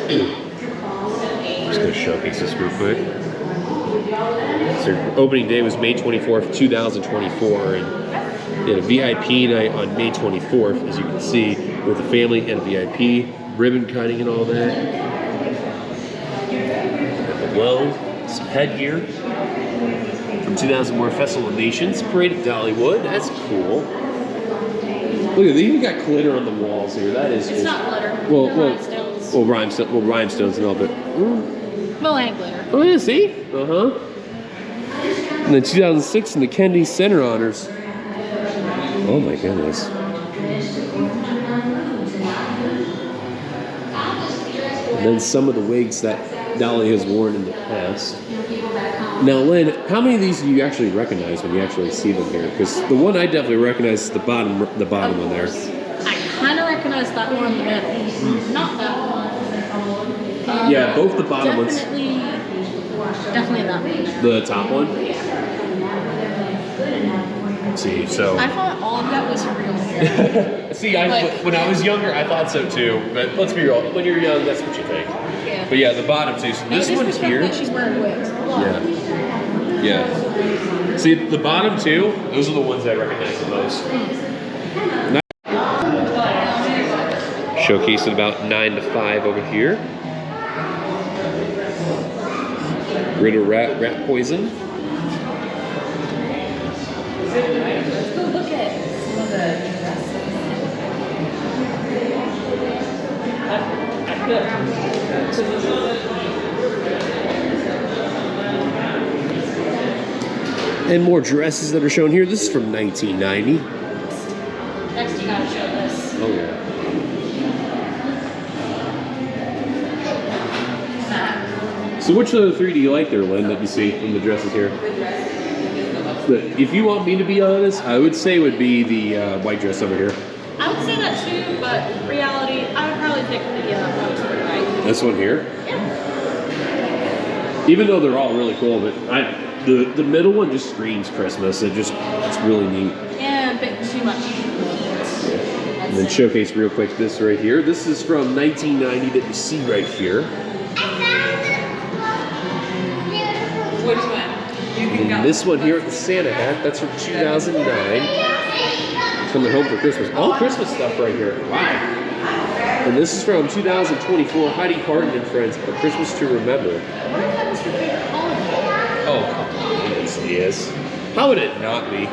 Just gonna showcase this real quick. So their opening day was May 24th, 2024, and they had a VIP night on May 24th, as you can see, with the family and a VIP, ribbon cutting and all that. And below, some headgear from 2004 Festival of Nations, Parade at Dollywood. That's cool. Look at, they even got glitter on the walls here. That is It's just, not glitter. well, They're rhinestones. rhinestones and all, but Well, and glitter. oh yeah, see? Uh-huh. And then 2006 in the Kennedy Center Honors. Oh my goodness. And then some of the wigs that Dolly has worn in the past. Now, Lynn, how many of these do you actually recognize when you actually see them here? Because the one I definitely recognize is the bottom one there. I kind of recognize that one in the middle. Not that one. Yeah, both the bottom ones. Definitely that one. The top one? Let's see, so. I thought all of that was real hair. See, when I was younger, I thought so too. But let's be real, when you're young, that's what you think. Yeah. But yeah, the bottom two. So this one here. That she's wearing wigs. Yeah. Yeah. See, the bottom two, those are the ones I recognize the most. Showcasing about 9 to 5 over here. Rid of rat poison. Let's go look at some of the And more dresses that are shown here. This is from 1990. Next, you gotta show this. Oh yeah. So which of the three do you like there, Lynn, that you see from the dresses here? If you want me to be honest, I would say it would be the white dress over here. I would say that too, but in reality, I would probably pick the one to the right. This one here? Yeah. Even though they're all really cool, but the middle one just screams Christmas. It's really neat. Yeah, a bit too much. And then showcase real quick this right here. This is from 1990 that you see right here. Which one? You can go. And this one here, the Santa hat, that's from 2009. Coming home for Christmas. All Christmas stuff right here. Wow. And this is from 2024, Heidi Harden and Friends, A Christmas to Remember. That was your favorite holiday. Oh, come on. Yes. How would it not be?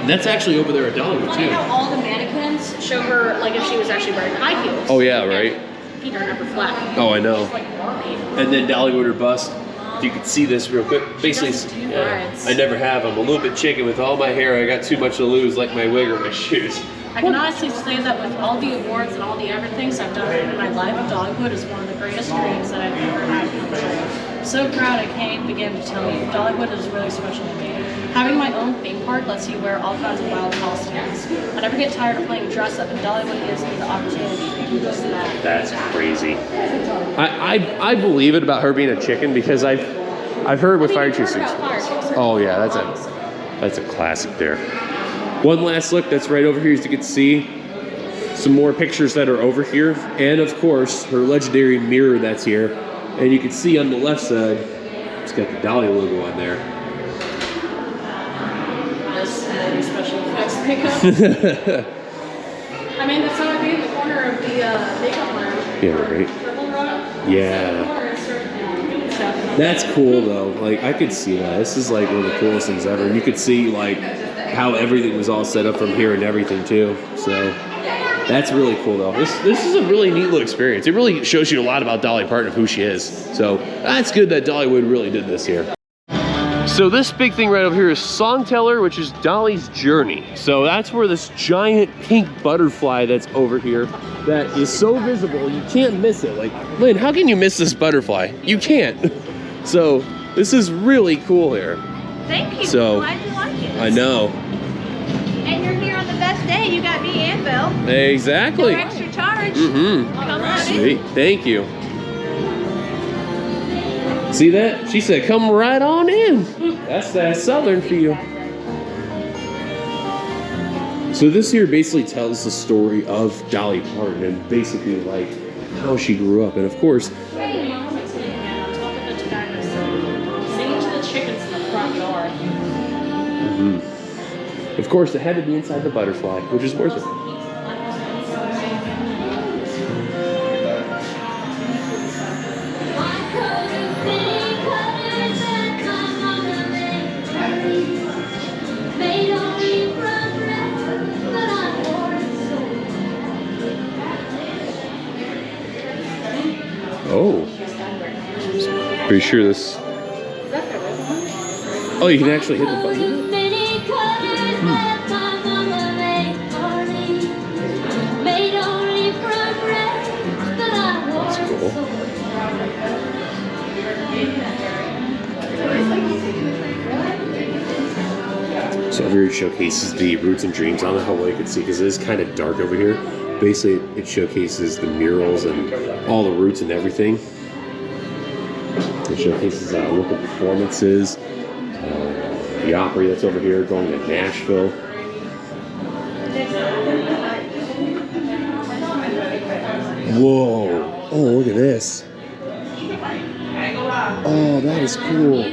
And that's actually over there at Dollywood, Funny too. how all the mannequins show her like if she was actually wearing high heels. Oh, yeah, right? Feet are never flat. Oh, I know. Just like Barbie. And then Dollywood or bust. If you could see this real quick. Basically, does do rides. I never have. I'm a little bit chicken with all my hair. I got too much to lose, like my wig or my shoes. I can honestly say that with all the awards and all the everything I've done in my life, Dollywood is one of the greatest dreams that I've ever had come true. I'm so proud I can't begin to tell you. Dollywood is really special to me. Having my own theme park lets you wear all kinds of wild costumes. I never get tired of playing dress up, and Dollywood gives me the opportunity to do just that. That's crazy. I believe it about her being a chicken because I've heard with Fire Chasers. Oh yeah, that's a classic there. One last look that's right over here as you can see. Some more pictures that are over here, and of course her legendary mirror that's here. And you can see on the left side, it's got the Dolly logo on there. Special effects makeup. I mean, that's how I be in the corner corner of the makeup room. Yeah, right. Purple room. Yeah. That's cool though. Like I could see that. This is like one of the coolest things ever. And you could see like how everything was all set up from here and everything too. So that's really cool though. This is a really neat little experience. It really shows you a lot about Dolly Parton, of who she is. So that's good that Dollywood really did this here. So this big thing right over here is Songteller, which is Dolly's Journey. So that's where this giant pink butterfly that's over here that is so visible, you can't miss it. Like, Lynn, how can you miss this butterfly? You can't. So this is really cool here. Thank you. So, Glad you like it. I know. And you're here on the best day. You got me and Bill. Exactly. No extra charge. Mm-hmm. Come on Sweet. Thank you. See that? She said, come right on in. That's that Southern for you. So this here basically tells the story of Dolly Parton and basically like how she grew up. And of course, Hey, Mom, it's sitting on top of the tobacco singing to the chickens in the front yard. of course, it had to be inside the butterfly, which is worth it. Oh, pretty sure this. Oh, you can actually hit the button. That's cool. So over here showcases the Roots and Dreams. I don't know how well you can see because it is kind of dark over here. Basically, it showcases the murals and all the roots and everything. It showcases local performances, the Opry that's over here, going to Nashville. Whoa! Oh, look at this. Oh, that is cool.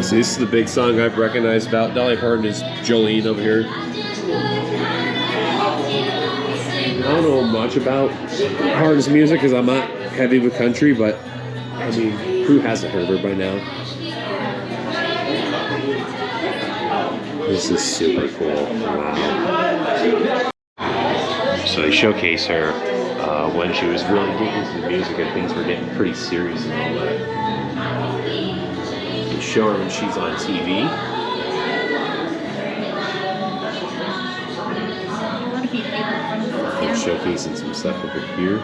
See, this is the big song I've recognized about Dolly Parton is Jolene over here. I don't know much about Parton's music because I'm not heavy with country, but I mean, who hasn't heard of her by now? This is super cool. Wow. So they showcase her when she was really getting into the music and things were getting pretty serious and all that. They show her when she's on TV. They're showcasing some stuff over here.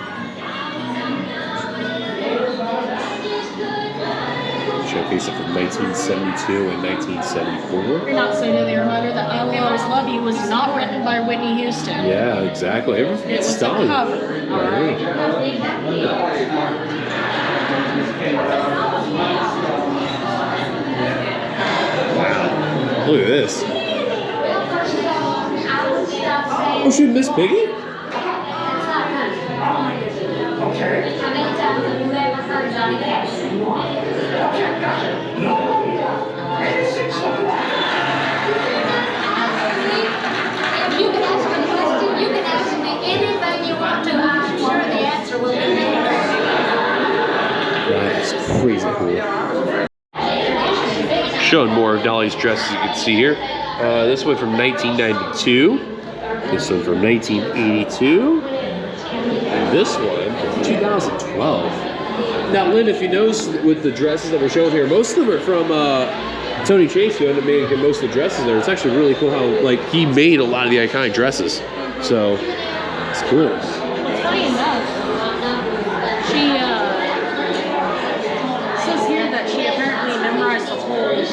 Showcase it from 1972 and 1974. You're not so new. They reminder that I Will Always Love You was not written by Whitney Houston. Yeah, exactly. It was a stunning. cover. Right. Wow. Look at this. Oh, shoot, Miss Piggy? That's crazy cool. Showing more of Dolly's dresses you can see here. This one from 1992. This one from 1982. And this one from 2012. Now, Lynn, if you notice with the dresses that we're showing here, most of them are from Tony Chase, who ended up making most of the dresses there. It's actually really cool how, like, he made a lot of the iconic dresses. So, it's cool. Funny enough, she says here that she apparently memorized the whole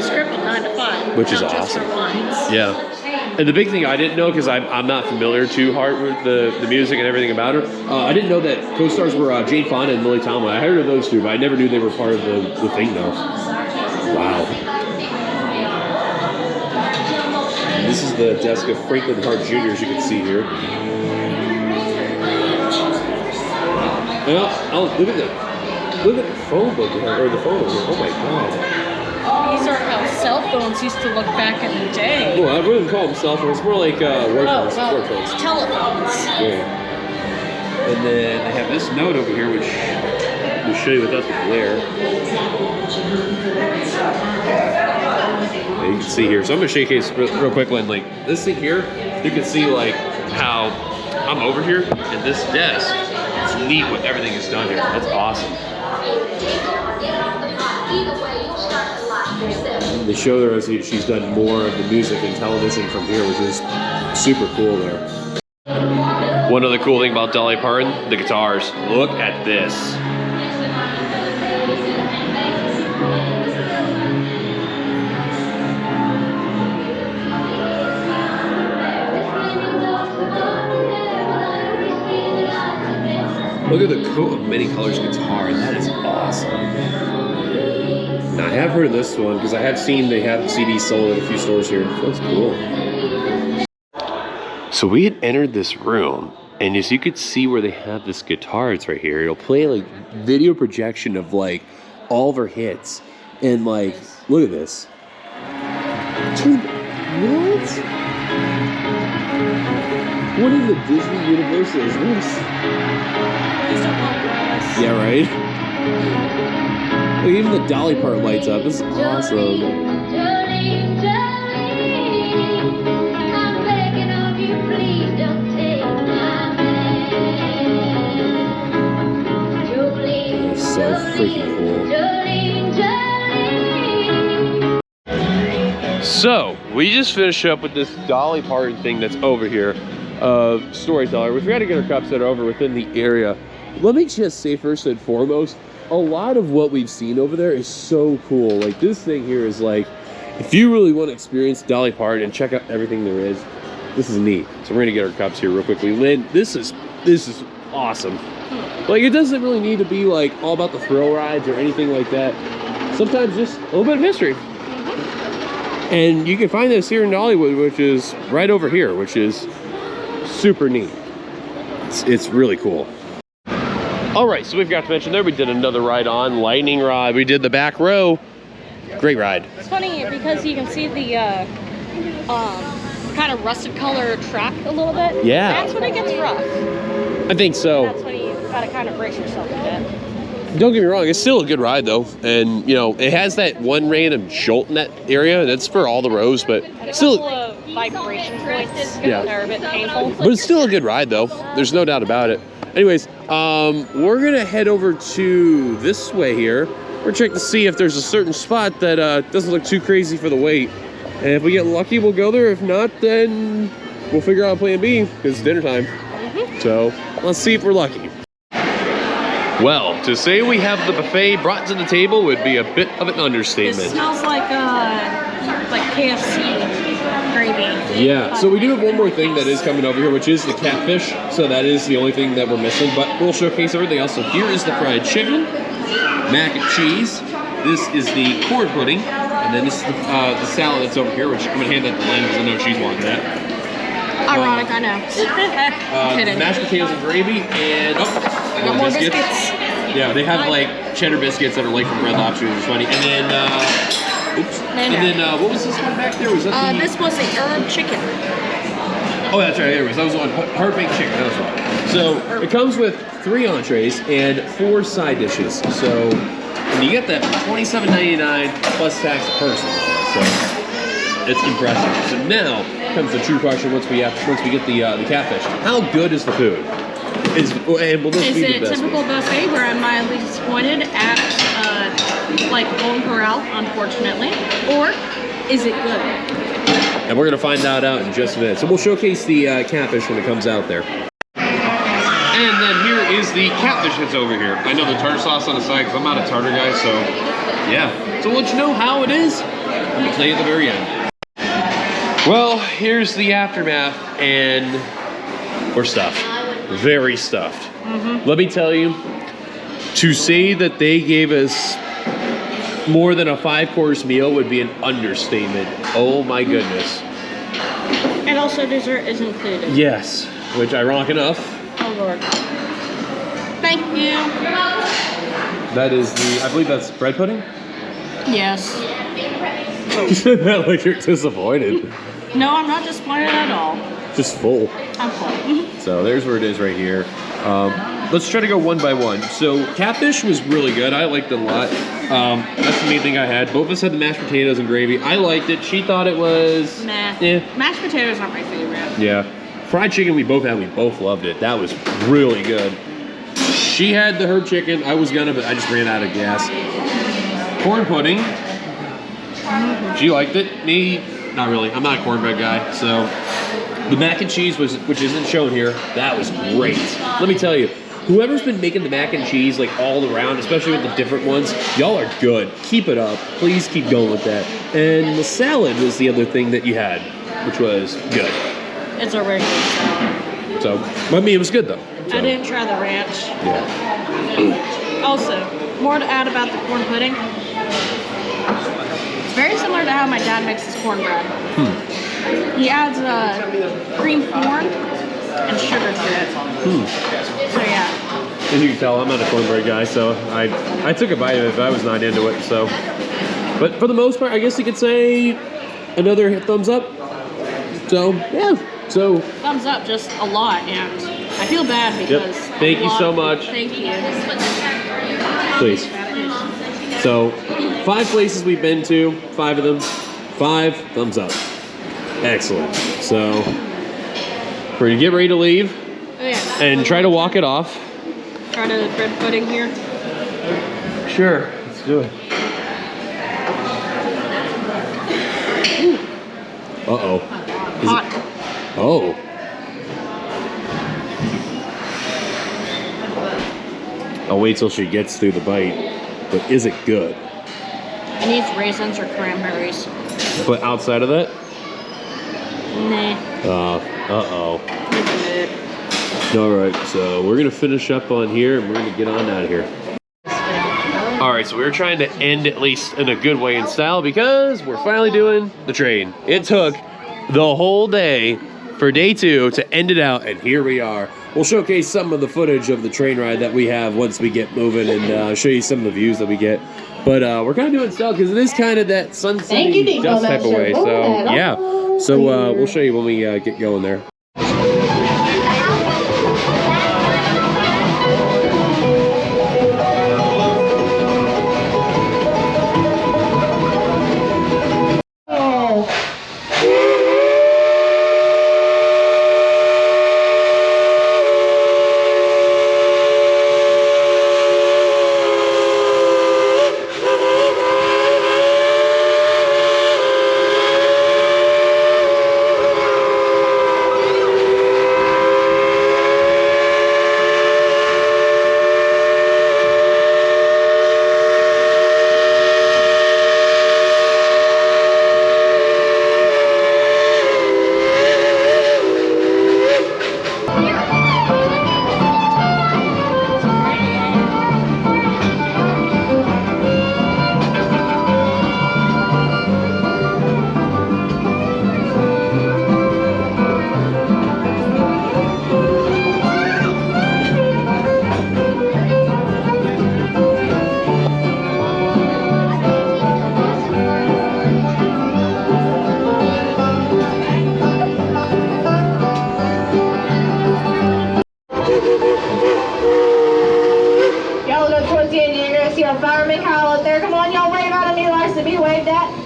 script in 9 to 5. Which is not just her awesome. lines. Yeah. And the big thing I didn't know, because I'm not familiar too hard with the music and everything about her, I didn't know that co-stars were Jane Fonda and Lily Tomlin. I heard of those two, but I never knew they were part of the thing, though. Wow. the desk of Franklin Hart Jr., as you can see here. Oh, look at the phone book or the phone over here. Oh my god. These are how cell phones used to look back in the day. Well, I wouldn't call them cell phones. It's more like work phones. Work phones. Telephones. Yeah. And then they have this note over here, which we'll show you without the glare. Yeah, you can see here. So I'm gonna showcase real quick, Lynn. Like this thing here, you can see like how I'm over here, and this desk. It's neat what everything is done here. That's awesome. They show her as she's done more of the music and television from here, which is super cool there. One other cool thing about Dolly Parton, the guitars. Look at this. Look at the coat of many colors guitar. That is awesome. Now I have heard of this one because I have seen they have CDs sold at a few stores here. That's cool. So we had entered this room, and as you could see where they have this guitar, it's right here. It'll play like video projection of like all of her hits, and like look at this. Dude, what? What in the Disney universe is this? Yeah, right? Like, even the Dolly part lights up. This is awesome. It's so freaking cool. So, we just finished up with this Dolly Parton thing that's over here. Storyteller. We forgot to get our cups that are over within the area. Let me just say first and foremost, a lot of what we've seen over there is so cool. Like this thing here is like, if you really want to experience Dolly Parton and check out everything there is, this is neat. So we're gonna get our cups here real quickly. Lynn, this is awesome. Like it doesn't really need to be like all about the thrill rides or anything like that. Sometimes just a little bit of history. And you can find this here in Dollywood, which is right over here, which is super neat. It's really cool. All right, so we forgot to mention there, we did another ride on Lightning Rod. We did the back row. Great ride. It's funny because you can see the kind of rusted color track a little bit. Yeah. That's when it gets rough. I think so. That's when you gotta kind of brace yourself a bit. Don't get me wrong, it's still a good ride though. And you know, it has that one random jolt in that area. That's for all the rows, but still vibration points yeah. are a bit painful. But it's still a good ride though. There's no doubt about it. Anyways, we're gonna head over to this way here. We're checking to see if there's a certain spot that doesn't look too crazy for the wait. And if we get lucky, we'll go there. If not, then we'll figure out plan B because it's dinner time. So let's see if we're lucky. Well, to say we have the buffet brought to the table would be a bit of an understatement. It smells like KFC gravy. Yeah, so we do have one more thing that is coming over here, which is the catfish. So that is the only thing that we're missing, but we'll showcase everything else. So here is the fried chicken, mac and cheese. This is the corn pudding, and then this is the salad that's over here, which I'm gonna hand that to Lynn because I know she's wanting that. Ironic, I know. Kidding. Mashed potatoes and gravy, and more biscuits. Yeah, they have like cheddar biscuits that are like from Red Lobster, which is funny. And then, what was this one back there? Was that this was the herb chicken. Oh, that's right. There it was. That was one. Heart baked chicken. That was one. So it comes with 3 entrees and 4 side dishes. So and you get that for $27.99 plus tax per person. So it's impressive. So now comes the true question. Once we get the catfish, how good is the food? Is it typical buffet where I'm mildly disappointed at like Golden Corral, unfortunately, or is it good? And we're gonna find that out in just a minute. So we'll showcase the catfish when it comes out there. And then here is the catfish that's over here. I know the tartar sauce on the side because I'm not a tartar guy, so yeah. So we'll let you know how it is. I'm gonna tell you at the very end. Well, here's the aftermath, and we're stuffed. Very stuffed. Let me tell you, to say that they gave us more than a 5-course meal would be an understatement. Oh my goodness. And also dessert is included. Yes, which ironic enough. Oh Lord. Thank you. That is I believe that's bread pudding? Yes. Like you're disappointed. No, I'm not disappointed at all. Just full. I'm full. So there's where it is right here. Let's try to go one by one. So catfish was really good. I liked it a lot. That's the main thing I had. Both of us had the mashed potatoes and gravy. I liked it. She thought it was... Nah. Eh. Mashed potatoes aren't my favorite. Yeah. Fried chicken we both had. We both loved it. That was really good. She had the herb chicken. I was gonna, but I just ran out of gas. Corn pudding. She liked it. Me, not really. I'm not a cornbread guy, so... The mac and cheese, which isn't shown here, that was great. Let me tell you, whoever's been making the mac and cheese like all around, especially with the different ones, y'all are good. Keep it up. Please keep going with that. And the salad was the other thing that you had, which was good. It's a regular salad. So, I mean, it was good though. So, I didn't try the ranch. yeah. Also, more to add about the corn pudding. It's very similar to how my dad makes his cornbread. He adds cream corn and sugar to it. So yeah. As you can tell, I'm not a cornbread guy, so I took a bite of it, but I was not into it. So, but for the most part, I guess you could say another thumbs up. So yeah. So Thumbs up, just a lot, and I feel bad because. Thank you so much. Thank you. Please. So 5 places we've been to, 5 of them, 5 thumbs up. Excellent. So we're gonna get ready to leave Oh, yeah. and try to walk it off. Try to bread pudding here. Sure, let's do it. Uh-oh. Hot. Oh. I'll wait till she gets through the bite. But is it good? It needs raisins or cranberries. But outside of that? Nah. Uh-oh. It's good. All right, so we're gonna finish up on here and we're gonna get on out of here. All right, so we were trying to end at least in a good way in style because we're finally doing the train. It took the whole day for day 2 to end it out, and here we are. We'll showcase some of the footage of the train ride that we have once we get moving and show you some of the views that we get. But we're kind of doing style because it is kind of that sunset dust type of way. So yeah, so we'll show you when we get going there.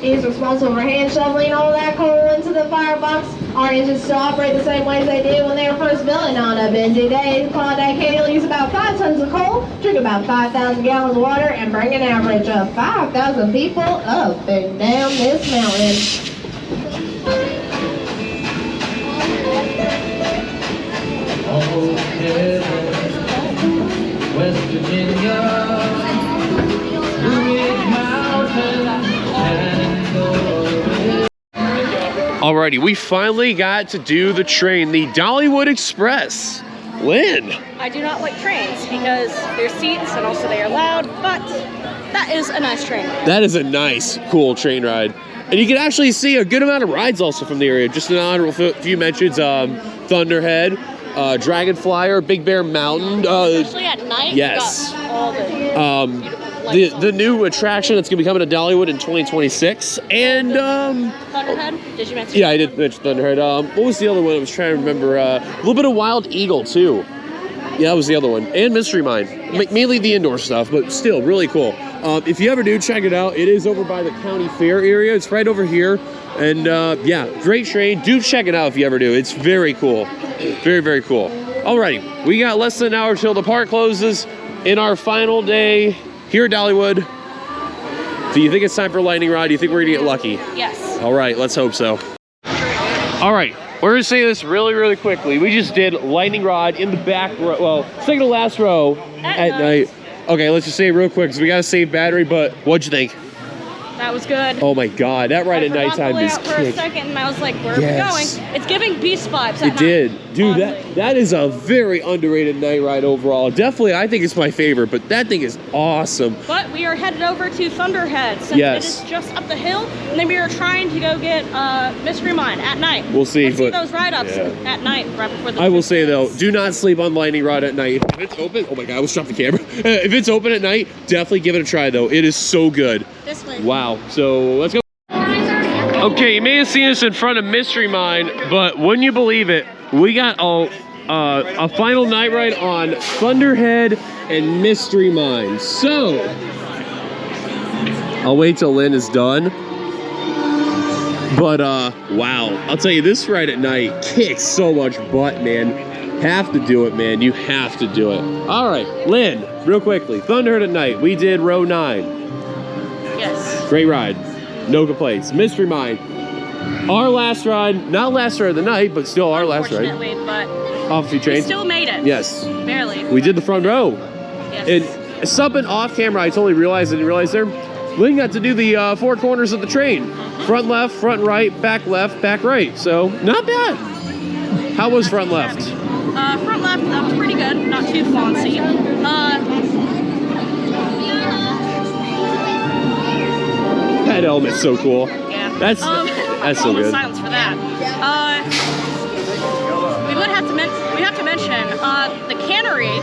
He's responsible for hand shoveling all that coal into the firebox. Our engines still operate the same way as they did when they were first building on a busy day. Klondike Katie use about 5 tons of coal, drink about 5,000 gallons of water, and bring an average of 5,000 people up and down this mountain. West Virginia, Blue Ridge Mountain. Alrighty, we finally got to do the train, the Dollywood Express. Lynn. I do not like trains because there's seats and also they are loud, but that is a nice train. That is a nice, cool train ride. And you can actually see a good amount of rides also from the area. Just an honorable few mentions, Thunderhead, Dragon Flyer, Big Bear Mountain. Especially at night. Yes. You got all the beautiful lights. The new attraction that's going to be coming to Dollywood in 2026. And, Thunderhead? Did you mention? Yeah, I did mention Thunderhead. What was the other one? I was trying to remember. A little bit of Wild Eagle, too. Yeah, that was the other one. And Mystery Mine. Mainly the indoor stuff, but still really cool. If you ever do, check it out. It is over by the county fair area. It's right over here. And yeah, great train. Do check it out if you ever do. It's very cool. Very, very cool. Alrighty, we got less than an hour till the park closes in our final day here at Dollywood. Do you think it's time for lightning rod? Do you think we're gonna get lucky? Yes. All right, let's hope so. All right, we're gonna say this really, really quickly. We just did lightning rod in the back row, well, second to last row at night. Okay, let's just say it real quick because we gotta save battery, but what'd you think? That was good. Oh my God, that ride at nighttime is for a second, and I was like, "Where are we going?" It's giving Beast vibes. It did, dude. That is a very underrated night ride overall. Definitely, I think it's my favorite. But that thing is awesome. But we are headed over to Thunderhead since it is just up the hill, and then we are trying to go get Mystery Mine at night. We'll see. Let's see those ride-ups at night, right before the. I will say though, do not sleep on lightning rod at night. If it's open, oh my God, I almost dropped the camera. If it's open at night, definitely give it a try though. It is so good. This way. Wow. So let's go. Okay, you may have seen us in front of Mystery Mine, but wouldn't you believe it? We got a final night ride on Thunderhead and Mystery Mine. So I'll wait till Lynn is done. But wow, I'll tell you, this ride at night kicks so much butt, man. Have to do it, man. You have to do it. All right, Lynn, real quickly. Thunderhead at night. We did row 9. Yes. Great ride. No complaints. Mystery Mine. Our last ride, not last ride of the night, but still our last ride. Unfortunately, but off a few trains. we still made it. Yes. Barely. We did the front row. Yes. And something off camera I totally realized, I didn't realize there. Lynn got to do the 4 corners of the train. Front left, front right, back left, back right. So, not bad. How was front left? Front left, that was pretty good. Not too fancy. That element's so cool. Yeah. That's so good. Silence for that. We have to mention the cannery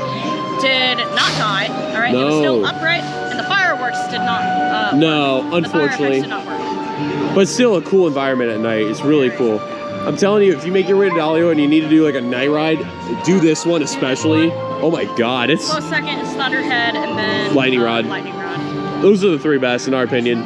did not die. All right, it was still upright, and the fireworks did not. No, work. unfortunately. The fireworks did not work. But still a cool environment at night. It's really cool. I'm telling you, if you make your way to Dollywood and you need to do like a night ride, do this one especially. Oh my God, it's. Close second is Thunderhead, and then Lightning Rod. Lightning Rod. Those are the 3 best in our opinion.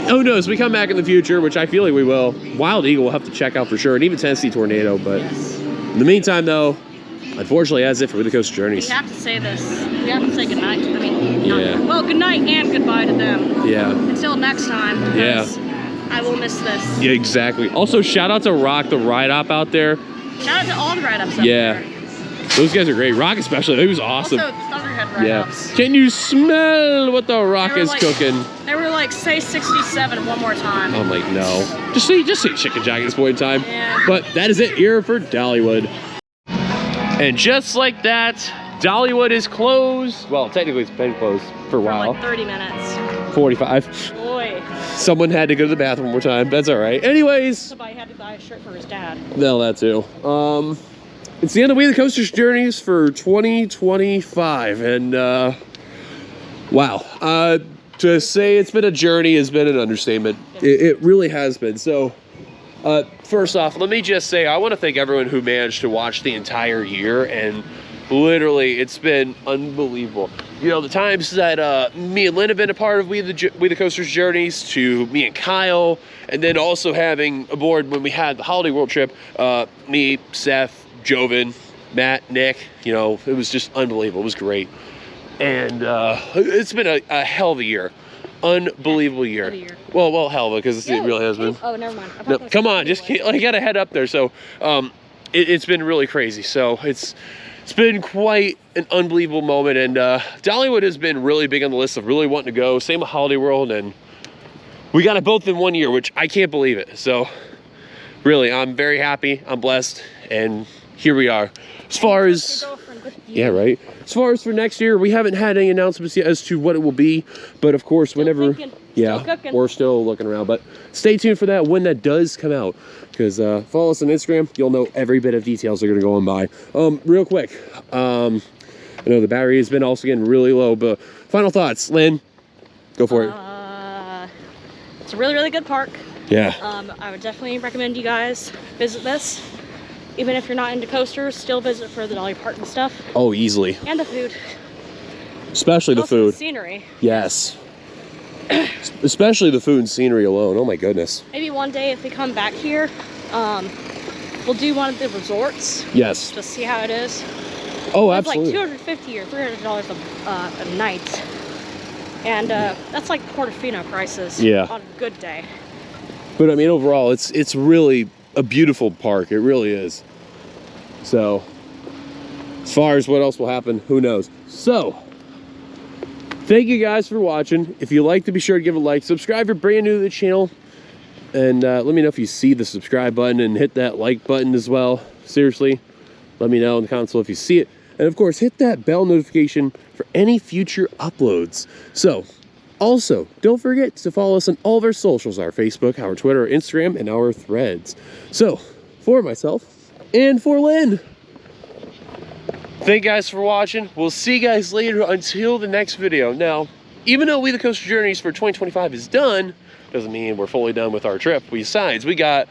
Who knows? We come back in the future, which I feel like we will. Wild Eagle we'll have to check out for sure, and even Tennessee Tornado. But in the meantime, though, unfortunately, as if with the Coast Journeys. We have to say this. We have to say goodnight. I mean, well, goodnight and goodbye to them. Yeah. Until next time. Because I will miss this. Yeah, exactly. Also, shout out to Rock the Ride Op out there. Shout out to all the ride-ups out there. Those guys are great. Rock especially. He was awesome. Also, Thunderhead ride-ups. Can you smell what the Rock is cooking? They were like, say 67 one more time. I'm like, no. Just say Chicken Jack at this point in time. Yeah. But that is it here for Dollywood. And just like that, Dollywood is closed. Well, technically it's been closed for a while. Like 30 minutes. 45. Boy. Someone had to go to the bathroom one more time. That's all right. Anyways. Somebody had to buy a shirt for his dad. No, that too. It's the end of WeTheCoasters journeys for 2025. And, wow. To say it's been a journey has been an understatement. It really has been. So, first off, let me just say I want to thank everyone who managed to watch the entire year, and literally it's been unbelievable. You know, the times that me and Lynn have been a part of WeTheCoasters journeys, to me and Kyle, and then also having aboard when we had the Holiday World trip, me, Seth, Joven, Matt, Nick, you know, it was just unbelievable. It was great. And it's been a hell of a year. Unbelievable year. Well, hell of a, because it really has been. Oh, never mind. No, come on, just I gotta head up there. So it's been really crazy. So it's been quite an unbelievable moment, and Dollywood has been really big on the list of really wanting to go. Same with Holiday World, and we got it both in 1 year, which I can't believe it. So really, I'm very happy. I'm blessed, and here we are. As far as your girlfriend Yeah, right. As far as for next year, we haven't had any announcements yet as to what it will be, but of course, whenever, we're still looking around. But stay tuned for that when that does come out, because follow us on Instagram. You'll know every bit of details they're gonna go on by. Real quick, I know the battery has been also getting really low, but final thoughts, Lynn. Go for it. It's a really, really good park. Yeah. I would definitely recommend you guys visit this. Even if you're not into coasters, still visit for the Dolly Parton stuff. Oh, easily. And the food. Especially the Also food. The scenery. Yes. Especially the food and scenery alone. Oh my goodness. Maybe one day if we come back here, we'll do one of the resorts. Yes. Just see how it is. Oh, it's absolutely. like $250 or $300 a night. And that's like Portofino prices on a good day. But I mean, overall, it's really a beautiful park. It really is. So, as far as what else will happen, who knows? So, thank you guys for watching. If you like, to be sure to give a like. Subscribe if you're brand new to the channel. And let me know if you see the subscribe button and hit that like button as well. Seriously, let me know in the console if you see it. And of course, hit that bell notification for any future uploads. So, also, don't forget to follow us on all of our socials, our Facebook, our Twitter, our Instagram, and our threads. So, for myself and for Lynn, thank you guys for watching. We'll see you guys later until the next video. Now, even though We the Coaster Journeys for 2025 is done, doesn't mean we're fully done with our trip. Besides, we got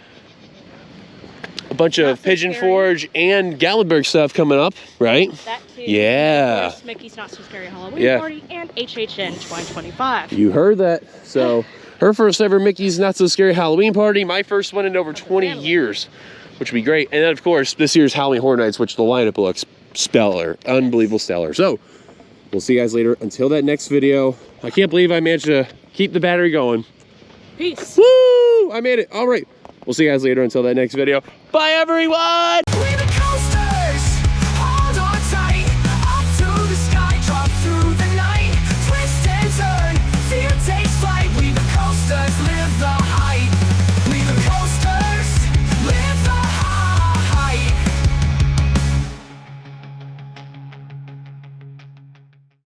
a bunch of Pigeon Forge and Gatlinburg stuff coming up, right? That too. Yeah. Of course, Mickey's Not So Scary Halloween Party and HHN 2025. You heard that. So, her first ever Mickey's Not So Scary Halloween Party. My first one in over 20 years, which would be great. And then, of course, this year's Halloween Horror Nights, which the lineup looks stellar. Unbelievable stellar. So, we'll see you guys later. Until that next video. I can't believe I managed to keep the battery going. Peace. Woo! I made it. All right. We'll see you guys later until that next video. Bye, everyone!